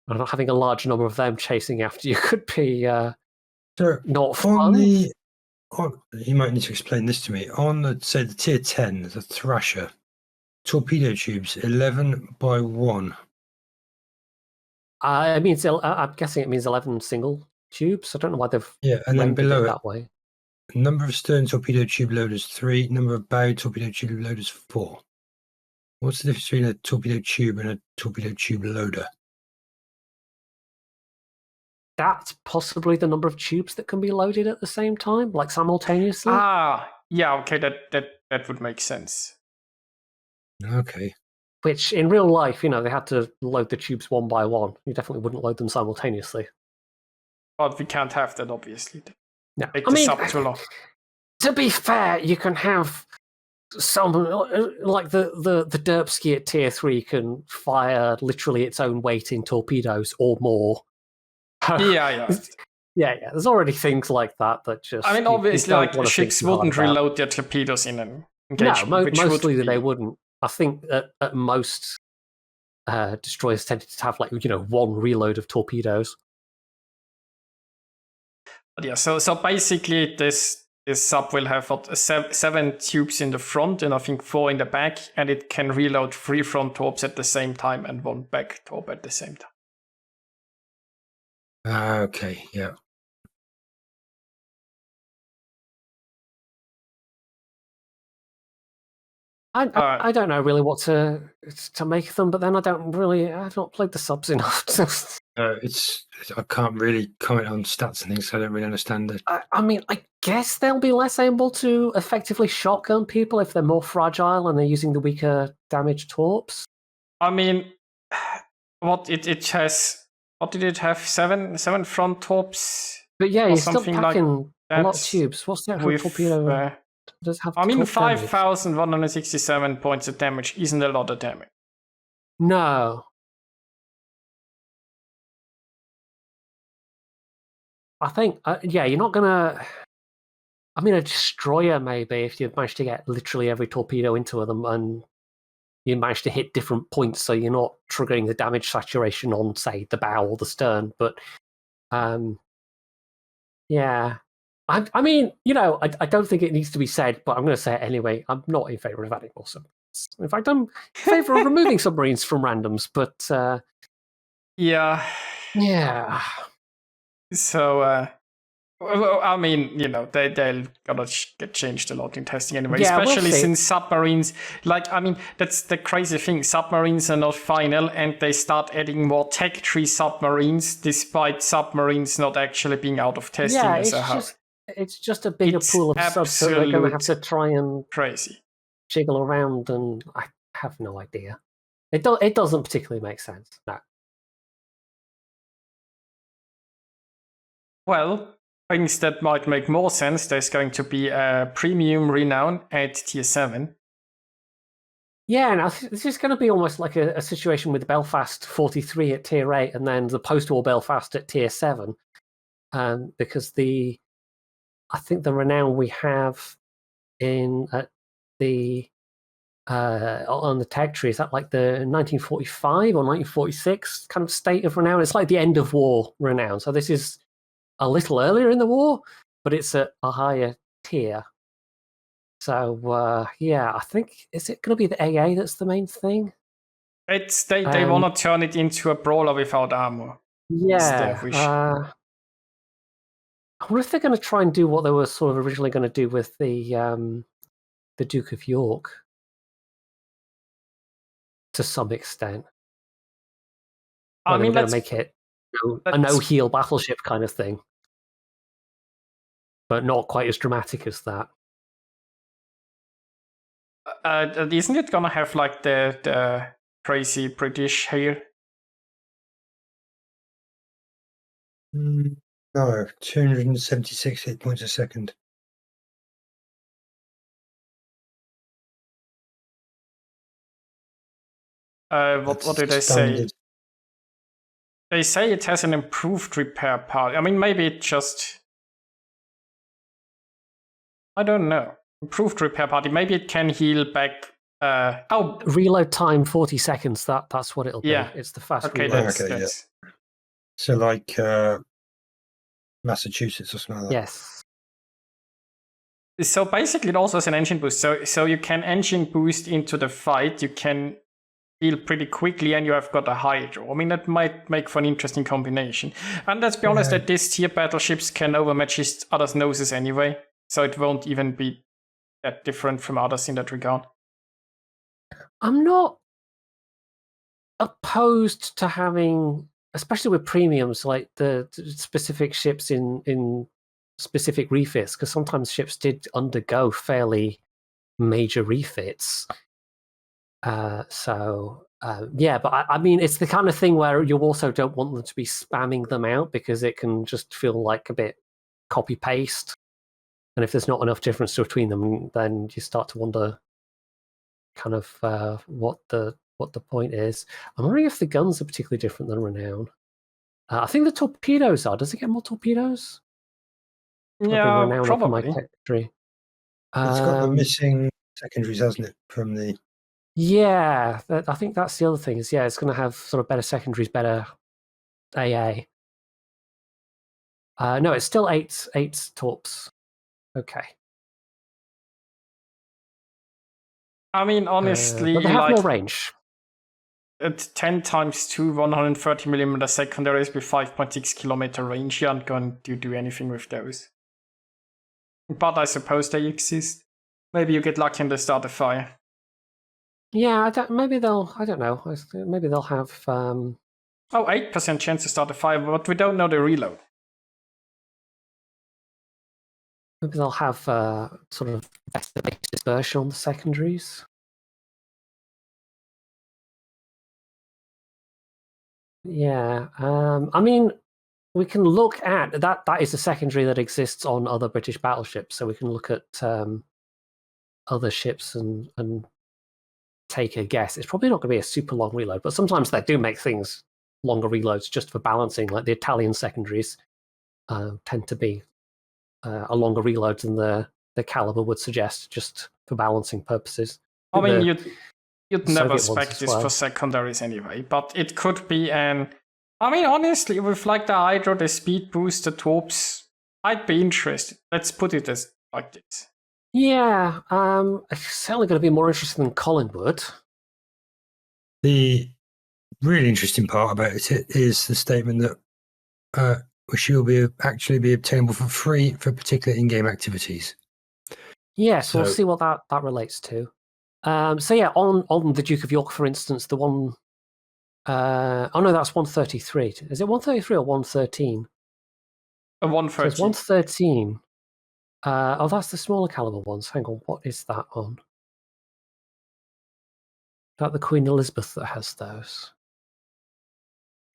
And not having a large number of them chasing after you could be not fun. You might need to explain this to me. On the tier 10, the Thrasher, torpedo tubes 11 by 1. I'm guessing it means 11 single tubes. I don't know why they've and then below it that way. Number of stern torpedo tube loaders 3. Number of bow torpedo tube loaders 4. What's the difference between a torpedo tube and a torpedo tube loader? That's possibly the number of tubes that can be loaded at the same time, like simultaneously. Yeah, okay, that would make sense. Okay. Which in real life, they had to load the tubes one by one. You definitely wouldn't load them simultaneously. But we can't have that, obviously. No. To be fair, you can have some like the Derpski at tier 3 can fire literally its own weight in torpedoes or more. Yeah. There's already things like that just. Obviously, ships wouldn't reload their torpedoes in an engagement. No, mostly they wouldn't. I think at most destroyers tended to have one reload of torpedoes. But yeah, so basically this sub will have 7 tubes in the front and I think 4 in the back, and it can reload 3 front torps at the same time and 1 back torp at the same time. Okay, yeah. I don't know really what to make of them, but then I've not played the subs enough. I can't really comment on stats and things, so I don't really understand it. I guess they'll be less able to effectively shotgun people if they're more fragile and they're using the weaker damaged torps. What it has? What did it have? 7 front torps. But yeah, you're still packing a lot of tubes. What's the actual torpedo? Does have 5,167 points of damage isn't a lot of damage. No. I think, you're not going to... a destroyer maybe, if you manage to get literally every torpedo into them and you manage to hit different points so you're not triggering the damage saturation on, say, the bow or the stern. But, yeah... I don't think it needs to be said, but I'm going to say it anyway. I'm not in favour of adding more submarines. In fact, I'm in favour of removing submarines from randoms, but... Yeah. Yeah. So, Well, I mean, they'll gonna get changed a lot in testing anyway, Yeah, we'll especially see. since submarines, that's the crazy thing. Submarines are not final, and they start adding more tech tree submarines, despite submarines not actually being out of testing Yeah, as a whole. it's just a bigger It's pool of subs that they're going to have to try and crazy. jiggle around, and I have no idea. It doesn't particularly make sense. No. Well, things that might make more sense, there's going to be a premium renown at tier 7. Yeah, and this is going to be almost like a situation with Belfast 43 at tier 8 and then the post-war Belfast at tier 7. Because I think the renown we have on the tech tree, is that like the 1945 or 1946 kind of state of renown? It's like the end of war renown. So this is a little earlier in the war, but it's at a higher tier. So yeah, I think, is it going to be the AA that's the main thing? They want to turn it into a brawler without armor. Yeah. I wonder if they're going to try and do what they were sort of originally going to do with the Duke of York, to some extent. I mean, they're going to make it a no-heal battleship kind of thing, but not quite as dramatic as that. Isn't it going to have like the crazy British here? No, 276 hit points a second. What do they say? They say it has an improved repair part. I mean, maybe it just... I don't know. Improved repair party. Maybe it can heal back... Reload time 40 seconds. That's what it'll be. Yeah. It's the fast reload. That's... Yeah. So like Massachusetts or something like that. Yes. So basically it also has an engine boost. So you can engine boost into the fight. You can heal pretty quickly, and you have got a hydro. I mean, that might make for an interesting combination. And let's be honest, that this tier battleships can overmatch each other's noses anyway. So it won't even be that different from others in that regard. I'm not opposed to having, especially with premiums, like the specific ships in specific refits, because sometimes ships did undergo fairly major refits. Yeah, but I mean, it's the kind of thing where you also don't want them to be spamming them out, because it can just feel like a bit copy-paste. And if there's not enough difference between them, then you start to wonder kind of what the point is. I'm wondering if the guns are particularly different than Renown. I think the torpedoes are. Does it get more torpedoes? Yeah, probably. It's got the missing secondaries, hasn't it, from the... Yeah, I think that's the other thing. Is it's going to have sort of better secondaries, better AA. No, it's still eight torps. Okay. I mean, honestly, but they have more range. At 10 times 2 130mm secondaries with 5.6 kilometer range, you aren't going to do anything with those. But I suppose they exist. Maybe you get lucky and they start a fire. Yeah, maybe they'll. I don't know. Maybe they'll have. 8% chance to start a fire, but we don't know the reload. Maybe they'll have sort of better dispersion on the secondaries. Yeah, I mean, we can look at that. That is a secondary that exists on other British battleships, so we can look at other ships and take a guess. It's probably not going to be a super long reload, but sometimes they do make things longer reloads just for balancing. Like the Italian secondaries tend to be a longer reload than the caliber would suggest, just for balancing purposes. I mean, you'd never spec this for secondaries anyway, but it could be an... I mean, honestly, with like the hydro, the speed boost, the torps, I'd be interested. Let's put it as like this. Yeah, it's certainly going to be more interesting than Collingwood. The really interesting part about it is the statement that which will actually be obtainable for free for particular in-game activities. Yes, we'll see what that relates to. So yeah, on the Duke of York, for instance, the one. Oh no, that's 133. Is it 133 or 113? 113. It's 113. Oh, that's the smaller caliber ones. Hang on, what is that on? Is that the Queen Elizabeth that has those?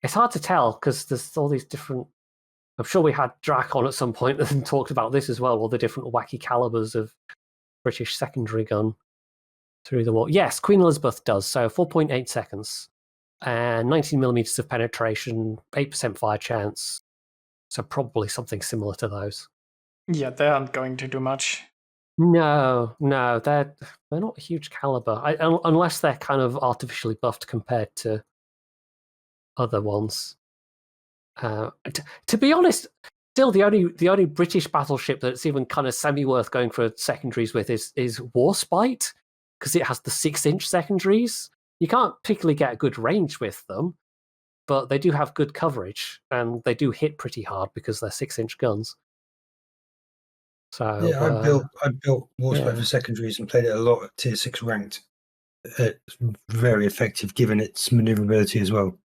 It's hard to tell because there's all these different. I'm sure we had Drac on at some point and talked about this as well, all the different wacky calibers of British secondary gun through the war. Yes, Queen Elizabeth does. So 4.8 seconds and 19 millimeters of penetration, 8% fire chance. So probably something similar to those. Yeah, they aren't going to do much. No, they're not a huge caliber, unless they're kind of artificially buffed compared to other ones. To be honest, still the only British battleship that's even kind of semi-worth going for secondaries with is Warspite, because it has the 6-inch secondaries. You can't particularly get a good range with them, but they do have good coverage, and they do hit pretty hard because they're 6-inch guns. So yeah, I built Warspite for secondaries and played it a lot at Tier 6 ranked. It's very effective given its maneuverability as well.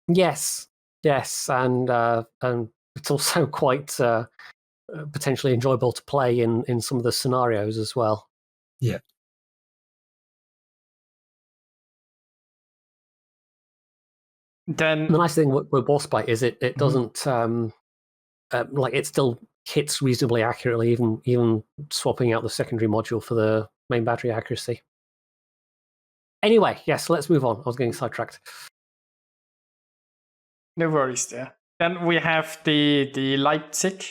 Yes, and it's also quite potentially enjoyable to play in some of the scenarios as well. Yeah. Then the nice thing with Warspite is it doesn't like it still hits reasonably accurately, even swapping out the secondary module for the main battery accuracy. Anyway, yes, let's move on. I was getting sidetracked. No worries there. Then we have the Leipzig,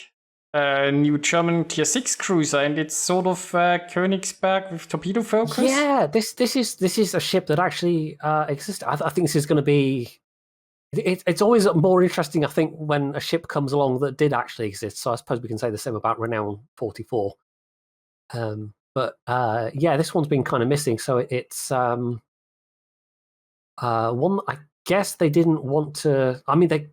new German Tier 6 cruiser, and it's sort of Königsberg with torpedo focus. Yeah, this is a ship that actually exists. I think this is going to be. It's always more interesting, I think, when a ship comes along that did actually exist. So I suppose we can say the same about Renown 44. But yeah, this one's been kind of missing. So it's one I guess they didn't want to. I mean, they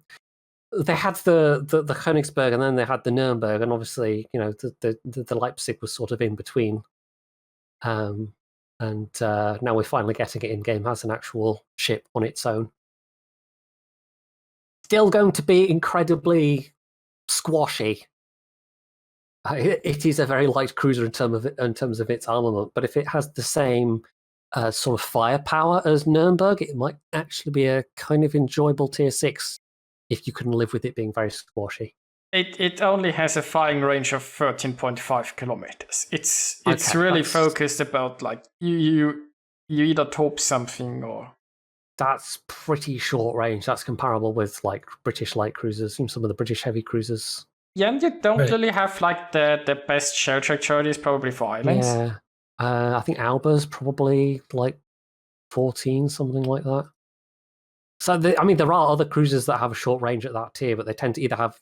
had the Königsberg and then they had the Nuremberg, and obviously, the Leipzig was sort of in between. And now we're finally getting it in game as an actual ship on its own. Still going to be incredibly squashy. It is a very light cruiser in terms of its armament, but if it has the same sort of firepower as Nuremberg, it might actually be a kind of enjoyable Tier 6 if you can live with it being very squashy. It only has a firing range of 13.5 kilometers. It's Okay, really focused about like you either torp something or. That's pretty short range. That's comparable with like British light cruisers and some of the British heavy cruisers. Yeah, and you don't really have like the best shell trajectories probably for islands. Yeah, I think Alba's probably like 14, something like that. So I mean, there are other cruisers that have a short range at that tier, but they tend to either have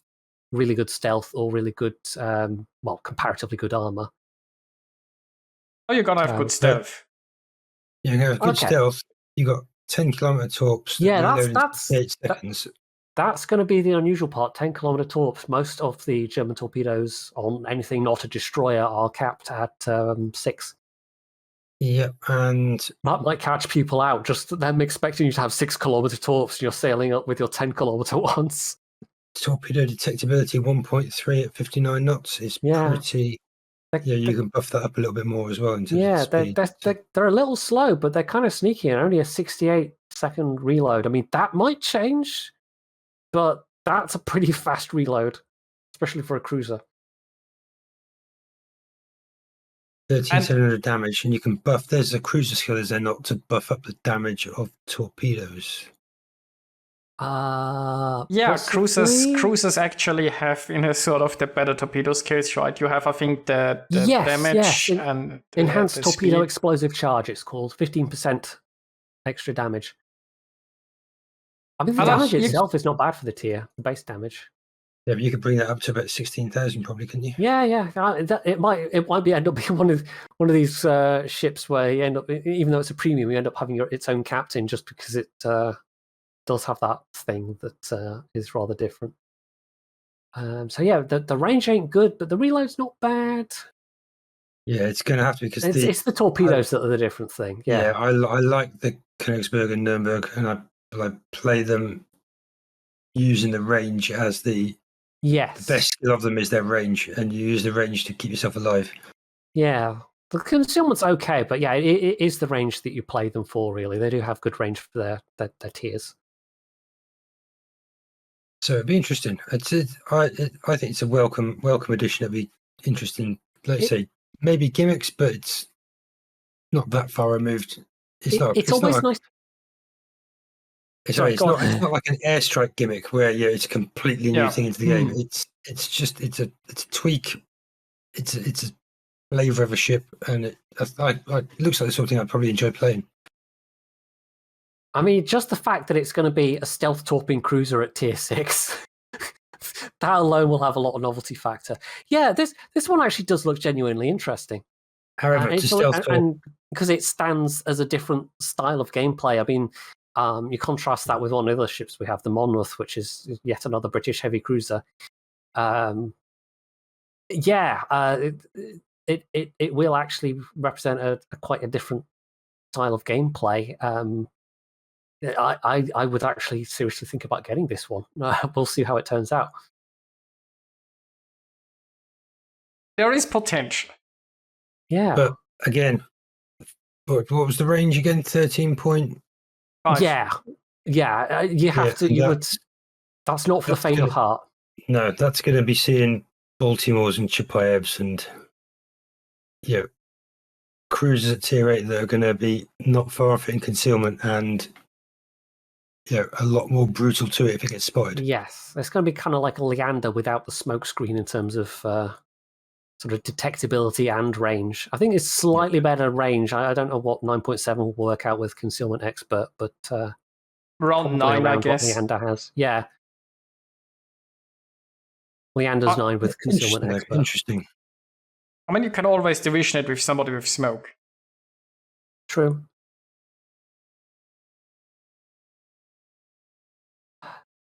really good stealth or really good, comparatively good armor. Oh, you're gonna have good stealth. Yeah, you have good stealth. You got 10-kilometer torps. Yeah, that's 8 seconds. That's going to be the unusual part. 10-kilometer torps. Most of the German torpedoes on anything not a destroyer are capped at 6. Yeah, and that might catch people out. Just them expecting you to have 6-kilometer torps, and you're sailing up with your 10-kilometer ones. Torpedo detectability 1.3 at 59 knots is pretty. You can buff that up a little bit more as well in terms of speed. They're a little slow, but they're kind of sneaky, and only a 68-second reload. I mean, that might change, but that's a pretty fast reload, especially for a cruiser. 13,700 damage, and you can buff. There's a cruiser skill, is there not, to buff up the damage of torpedoes? Cruisers actually have a sort of the better torpedo skills, right? You have, I think, the damage and enhanced torpedo speed. Explosive charge. It's called 15% extra damage. I mean, the damage itself is not bad for the tier, the base damage. Yeah, but you could bring that up to about 16,000, probably, couldn't you? Yeah. It might end up being one of these ships where you end up, even though it's a premium, you end up having its own captain just because it does have that thing that is rather different. So yeah, the range ain't good, but the reload's not bad. Yeah, it's going to have to be because It's the torpedoes that are the different thing. Yeah, Yeah, I like the Königsberg and Nuremberg, and I play them using the range as the yes, best skill of them is their range, and you use the range to keep yourself alive. yeah. The concealment's okay, but yeah, it is the range that you play them for. Really, they do have good range for their tiers. So it'd be interesting. I think it's a welcome addition. It'd be interesting. Let's say maybe gimmicks, but it's not that far removed. It's always nice. It's not like an airstrike gimmick where it's a completely new thing into the game. It's just it's a tweak. It's a flavor of a ship, and it looks like the sort of thing I'd probably enjoy playing. I mean, just the fact that it's going to be a stealth torping cruiser at tier 6, that alone will have a lot of novelty factor. Yeah, this one actually does look genuinely interesting. However, and because it stands as a different style of gameplay. I mean, you contrast that with one of the other ships we have, the Monmouth, which is yet another British heavy cruiser. It will actually represent quite a different style of gameplay. I would actually seriously think about getting this one. We'll see how it turns out. There is potential. Yeah. But again, what was the range again? 13.5. Yeah. You have to. That's not for the faint of heart. No, that's going to be seeing Baltimore's and Chapayevs and cruisers at tier 8 that are going to be not far off it in concealment and a lot more brutal to it if it gets spotted. Yes, it's going to be kind of like a Leander without the smoke screen in terms of sort of detectability and range. I think it's slightly better range. I don't know what 9.7 will work out with Concealment Expert, but around 9, I guess. What Leander has. Yeah. Leander's 9 with Concealment Expert. Interesting. I mean, you can always division it with somebody with smoke. True.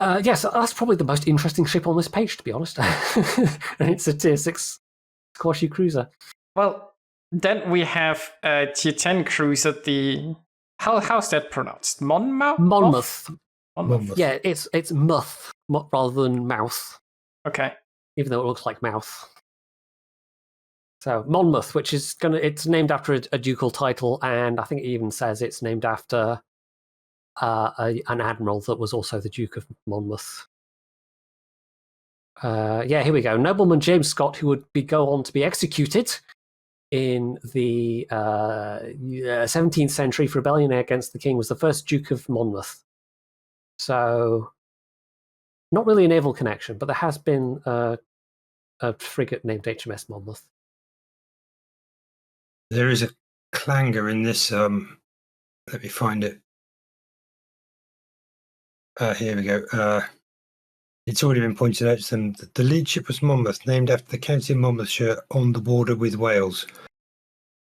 Yes, that's probably the most interesting ship on this page, to be honest. And it's a tier 6 squashy cruiser. Well, then we have a tier 10 cruiser, the... How's that pronounced? Monmouth. Yeah, it's muth rather than mouth. Okay. Even though it looks like mouth. So Monmouth, which is it's named after a ducal title, and I think it even says it's named after an admiral that was also the Duke of Monmouth. Here we go. Nobleman James Scott, who would go on to be executed in the 17th century for rebellion against the king, was the first Duke of Monmouth. So, not really a naval connection, but there has been a frigate named HMS Monmouth. There is a clanger in this. Let me find it. Here we go. It's already been pointed out to them that the lead ship was Monmouth, named after the county of Monmouthshire on the border with Wales.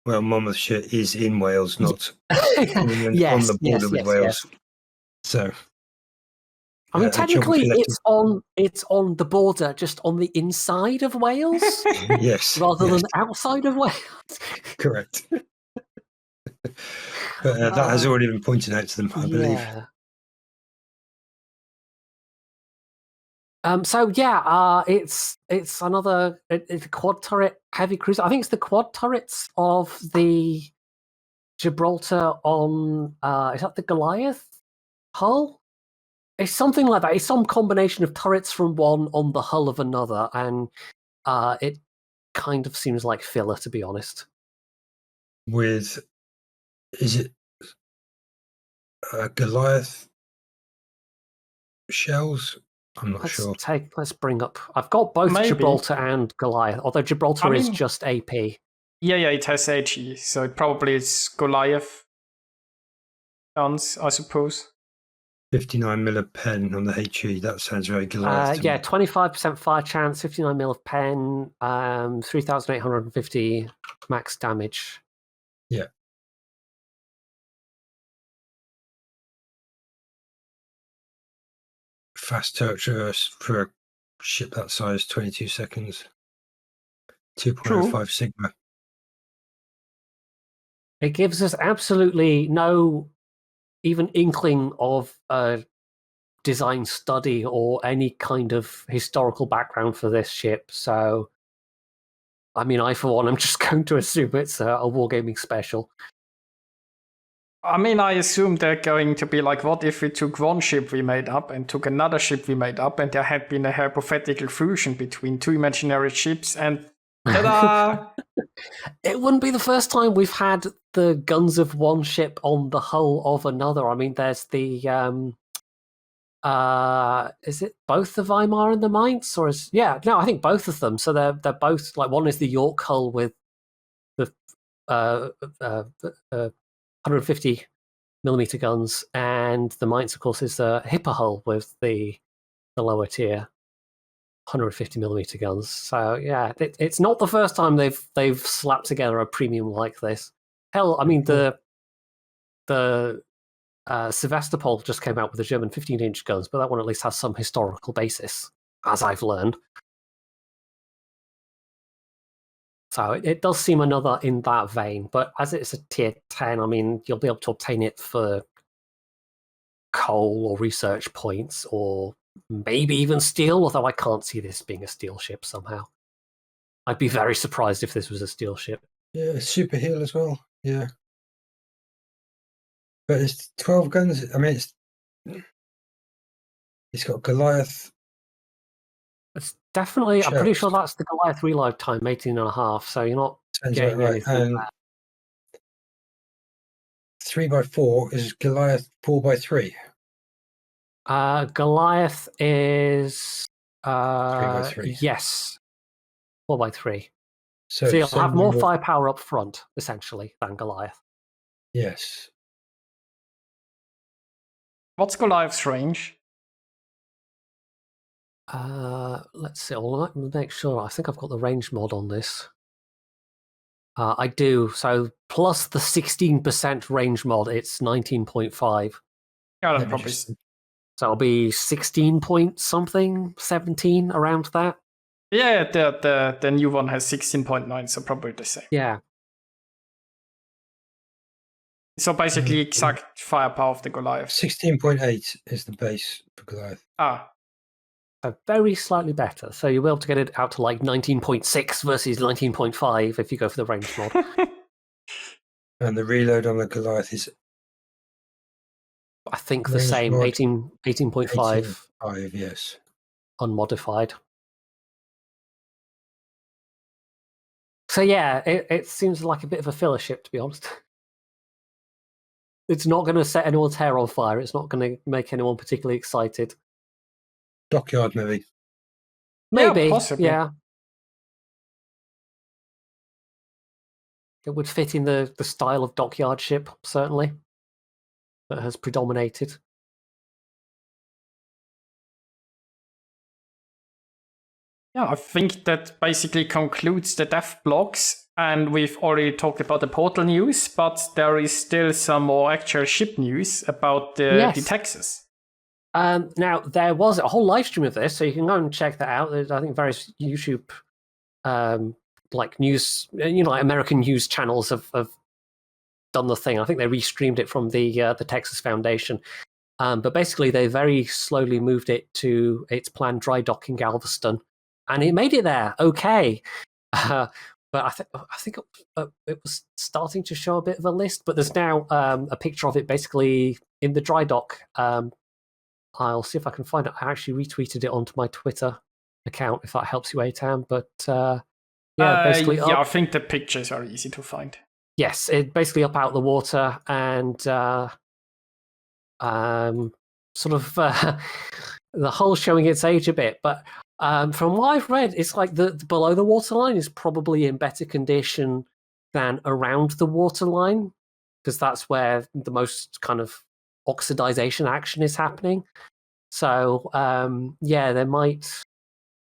Well, Monmouthshire is in Wales, not on the border with Wales. Yes. So, I mean, technically, it's on the border, just on the inside of Wales. Yes, rather than outside of Wales. Correct. But that has already been pointed out to them, I believe. It's another it's a quad turret heavy cruiser. I think it's the quad turrets of the Gibraltar on is that the Goliath hull? It's something like that. It's some combination of turrets from one on the hull of another, and it kind of seems like filler, to be honest. Is it Goliath shells? I'm not sure. Let's bring up. I've got both Gibraltar and Goliath, although Gibraltar is just AP. Yeah, it has HE, so it probably is Goliath guns, I suppose. 59 mil of pen on the HE. That sounds very Goliath. 25% fire chance, 59 mil of pen, 3,850 max damage. Yeah. Fast turret for ship that size, 22 seconds. 2.05 Sigma. It gives us absolutely no even inkling of a design study or any kind of historical background for this ship. So, I mean, I, for one, I'm just going to assume it's a wargaming special. I mean, I assume they're going to be like, what if we took one ship we made up and took another ship we made up, and there had been a hypothetical fusion between two imaginary ships, and ta-da! It wouldn't be the first time we've had the guns of one ship on the hull of another. I mean, there's the is it both the Weimar and the Mainz, or is I think both of them. So they're both like, one is the York hull with the 150 millimeter guns, and the Mainz, of course, is the Hipper hull with the lower tier 150 millimeter guns. So yeah, it's not the first time they've slapped together a premium like this. Hell, I mean, the Sevastopol just came out with the German 15-inch guns, but that one at least has some historical basis, as I've learned. So it does seem another in that vein, but as it's a tier 10, I mean, you'll be able to obtain it for coal or research points, or maybe even steel, although I can't see this being a steel ship somehow. I'd be very surprised if this was a steel ship. Yeah, super heel as well. Yeah. But it's 12 guns. I mean, it's got Goliath. It's definitely, I'm pretty Shells. sure that's the Goliath reload time, 18.5, so you're not Sounds getting right. anything And bad. 3x4 is Goliath 4x3. Goliath is 3x3. yes, 4x3. So you'll have more number- firepower up front, essentially, than Goliath. Yes. What's Goliath's range? Let's see. I'll make sure. I think I've got the range mod on this. I do. So plus the 16% range mod, it's 19.5. Yeah, Let that me probably. just- So it'll be 16 point something, 17 around that. Yeah, the new one has 16.9, so probably the same. Yeah. So basically, exact firepower of the Goliath. 16.8 is the base for Goliath. Ah, So very slightly better. So you'll be able to get it out to like 19.6 versus 19.5 if you go for the range mod. And the reload on the Goliath is I think the Range same, mod, 18.5 5, yes. unmodified. So yeah, it seems like a bit of a filler ship, to be honest. It's not going to set anyone's hair on fire. It's not going to make anyone particularly excited. Dockyard, maybe. Maybe, Yeah, possibly. yeah. It would fit in the style of dockyard ship, certainly, that has predominated. Yeah, I think that basically concludes the dev blogs, and we've already talked about the portal news, but there is still some more actual ship news about the Texas. Now, there was a whole live stream of this, so you can go and check that out. There's, I think, various YouTube like news, like American news channels have done the thing. I think they restreamed it from the Texas Foundation. But basically, they very slowly moved it to its planned dry dock in Galveston, and it made it there okay. But I think it was starting to show a bit of a list. But there's now a picture of it basically in the dry dock. I'll see if I can find it. I actually retweeted it onto my Twitter account, if that helps you, Atam. But basically, I think the pictures are easy to find. Yes, it basically up out the water and sort of the hull showing its age a bit. But from what I've read, it's like the below the waterline is probably in better condition than around the waterline, because that's where the most kind of oxidization action is happening. So they might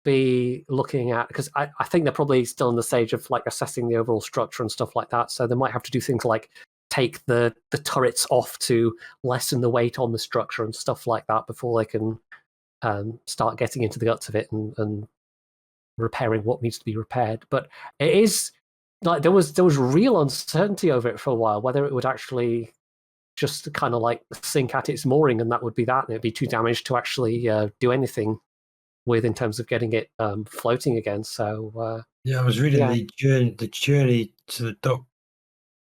be looking at, because I think they're probably still in the stage of like assessing the overall structure and stuff like that. So they might have to do things like take the turrets off to lessen the weight on the structure and stuff like that before they can start getting into the guts of it and repairing what needs to be repaired. But it is like there was real uncertainty over it for a while, whether it would actually just kind of like sink at its mooring, and that would be that, and it'd be too damaged to actually do anything with in terms of getting it floating again. So I was reading the journey to the dock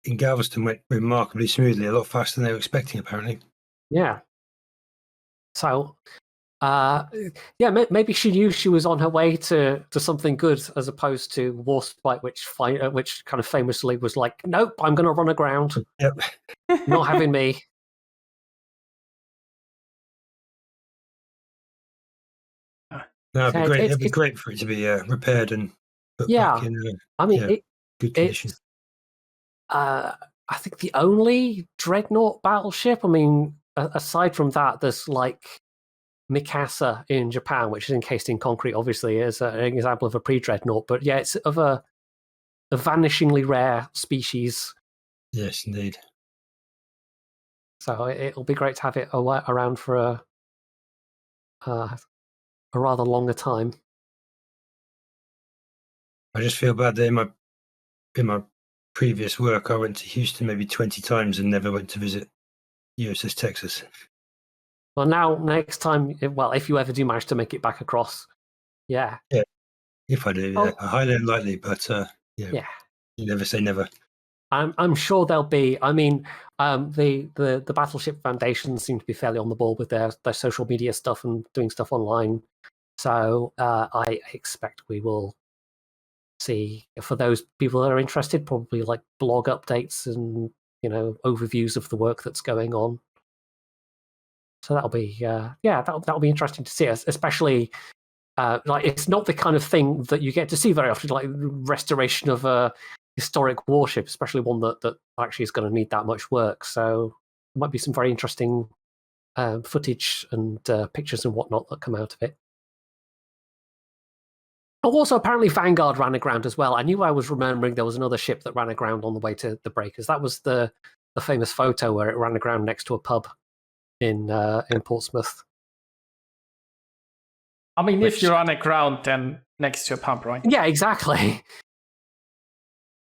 in Galveston went remarkably smoothly, a lot faster than they were expecting, apparently. Yeah. So maybe she knew she was on her way to something good, as opposed to Warspite, which kind of famously was like, nope, I'm going to run aground. Yep. Not having me. No, it'd be great. It'd be great for it to be repaired and put back in good condition. I think the only dreadnought battleship, I mean, aside from that, there's like Mikasa in Japan, which is encased in concrete, obviously, is an example of a pre-dreadnought. But yeah, it's of a vanishingly rare species. Yes, indeed. So it'll be great to have it around for a rather longer time. I just feel bad that in my previous work, I went to Houston maybe 20 times and never went to visit USS Texas. Well, now next time, if you ever do manage to make it back across, yeah, if I do, yeah, highly unlikely, but you never say never. I'm sure there'll be. I mean, the Battleship Foundation seem to be fairly on the ball with their social media stuff and doing stuff online. So I expect we will see, for those people that are interested, probably like blog updates and overviews of the work that's going on. So that'll be that'll be interesting to see, especially like it's not the kind of thing that you get to see very often, like restoration of a historic warship, especially one that actually is going to need that much work. So there might be some very interesting footage and pictures and whatnot that come out of it. Also, apparently Vanguard ran aground as well. I knew I was remembering there was another ship that ran aground on the way to the breakers. That was the famous photo where it ran aground next to a pub in Portsmouth. I mean, if you're on a ground, then next to a pub, right? Yeah, exactly.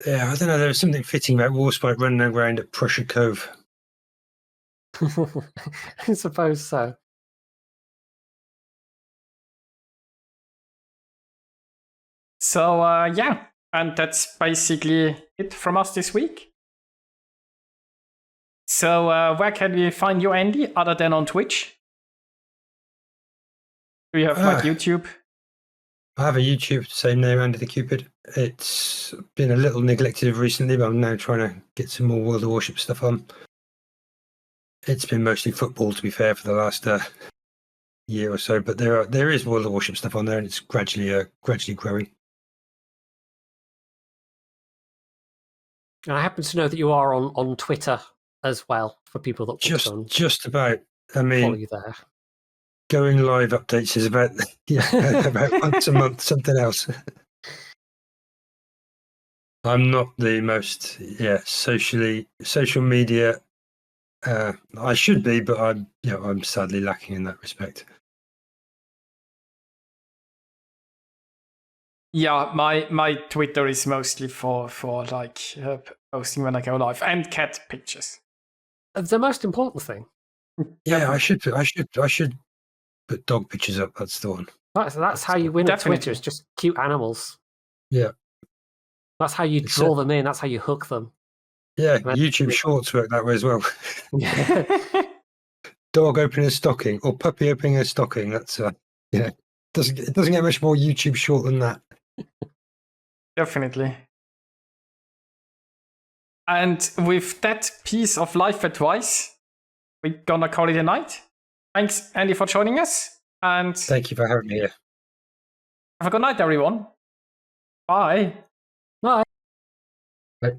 Yeah, I don't know. There was something fitting about Warspite running around at Prussia Cove. I suppose so. So, and that's basically it from us this week. So, where can we find you, Andy, other than on Twitch? Do you have like YouTube? I have a YouTube, same name, Andy the Cupid. It's been a little neglected recently, but I'm now trying to get some more World of Warship stuff on. It's been mostly football, to be fair, for the last year or so, but there is World of Warship stuff on there, and it's gradually growing. And I happen to know that you are on Twitter as well, for people that just about. I follow mean, you there. Going live updates is about about once a month, something else. I'm not the most social media. I should be, but I'm sadly lacking in that respect. Yeah, my Twitter is mostly for like posting when I go live and cat pictures. The most important thing. Yeah, I should put dog pictures up. That's the one. That's how you win at Twitter. It's just cute animals. Yeah. That's how you draw them in. That's how you hook them. Yeah, YouTube Shorts work that way as well. Yeah. Dog opening a stocking or puppy opening a stocking. That's it doesn't get much more YouTube Short than that. Definitely. And with that piece of life advice, we're gonna call it a night. Thanks, Andy, for joining us. And thank you for having me here. Have a good night, everyone. Bye. Bye. Bye.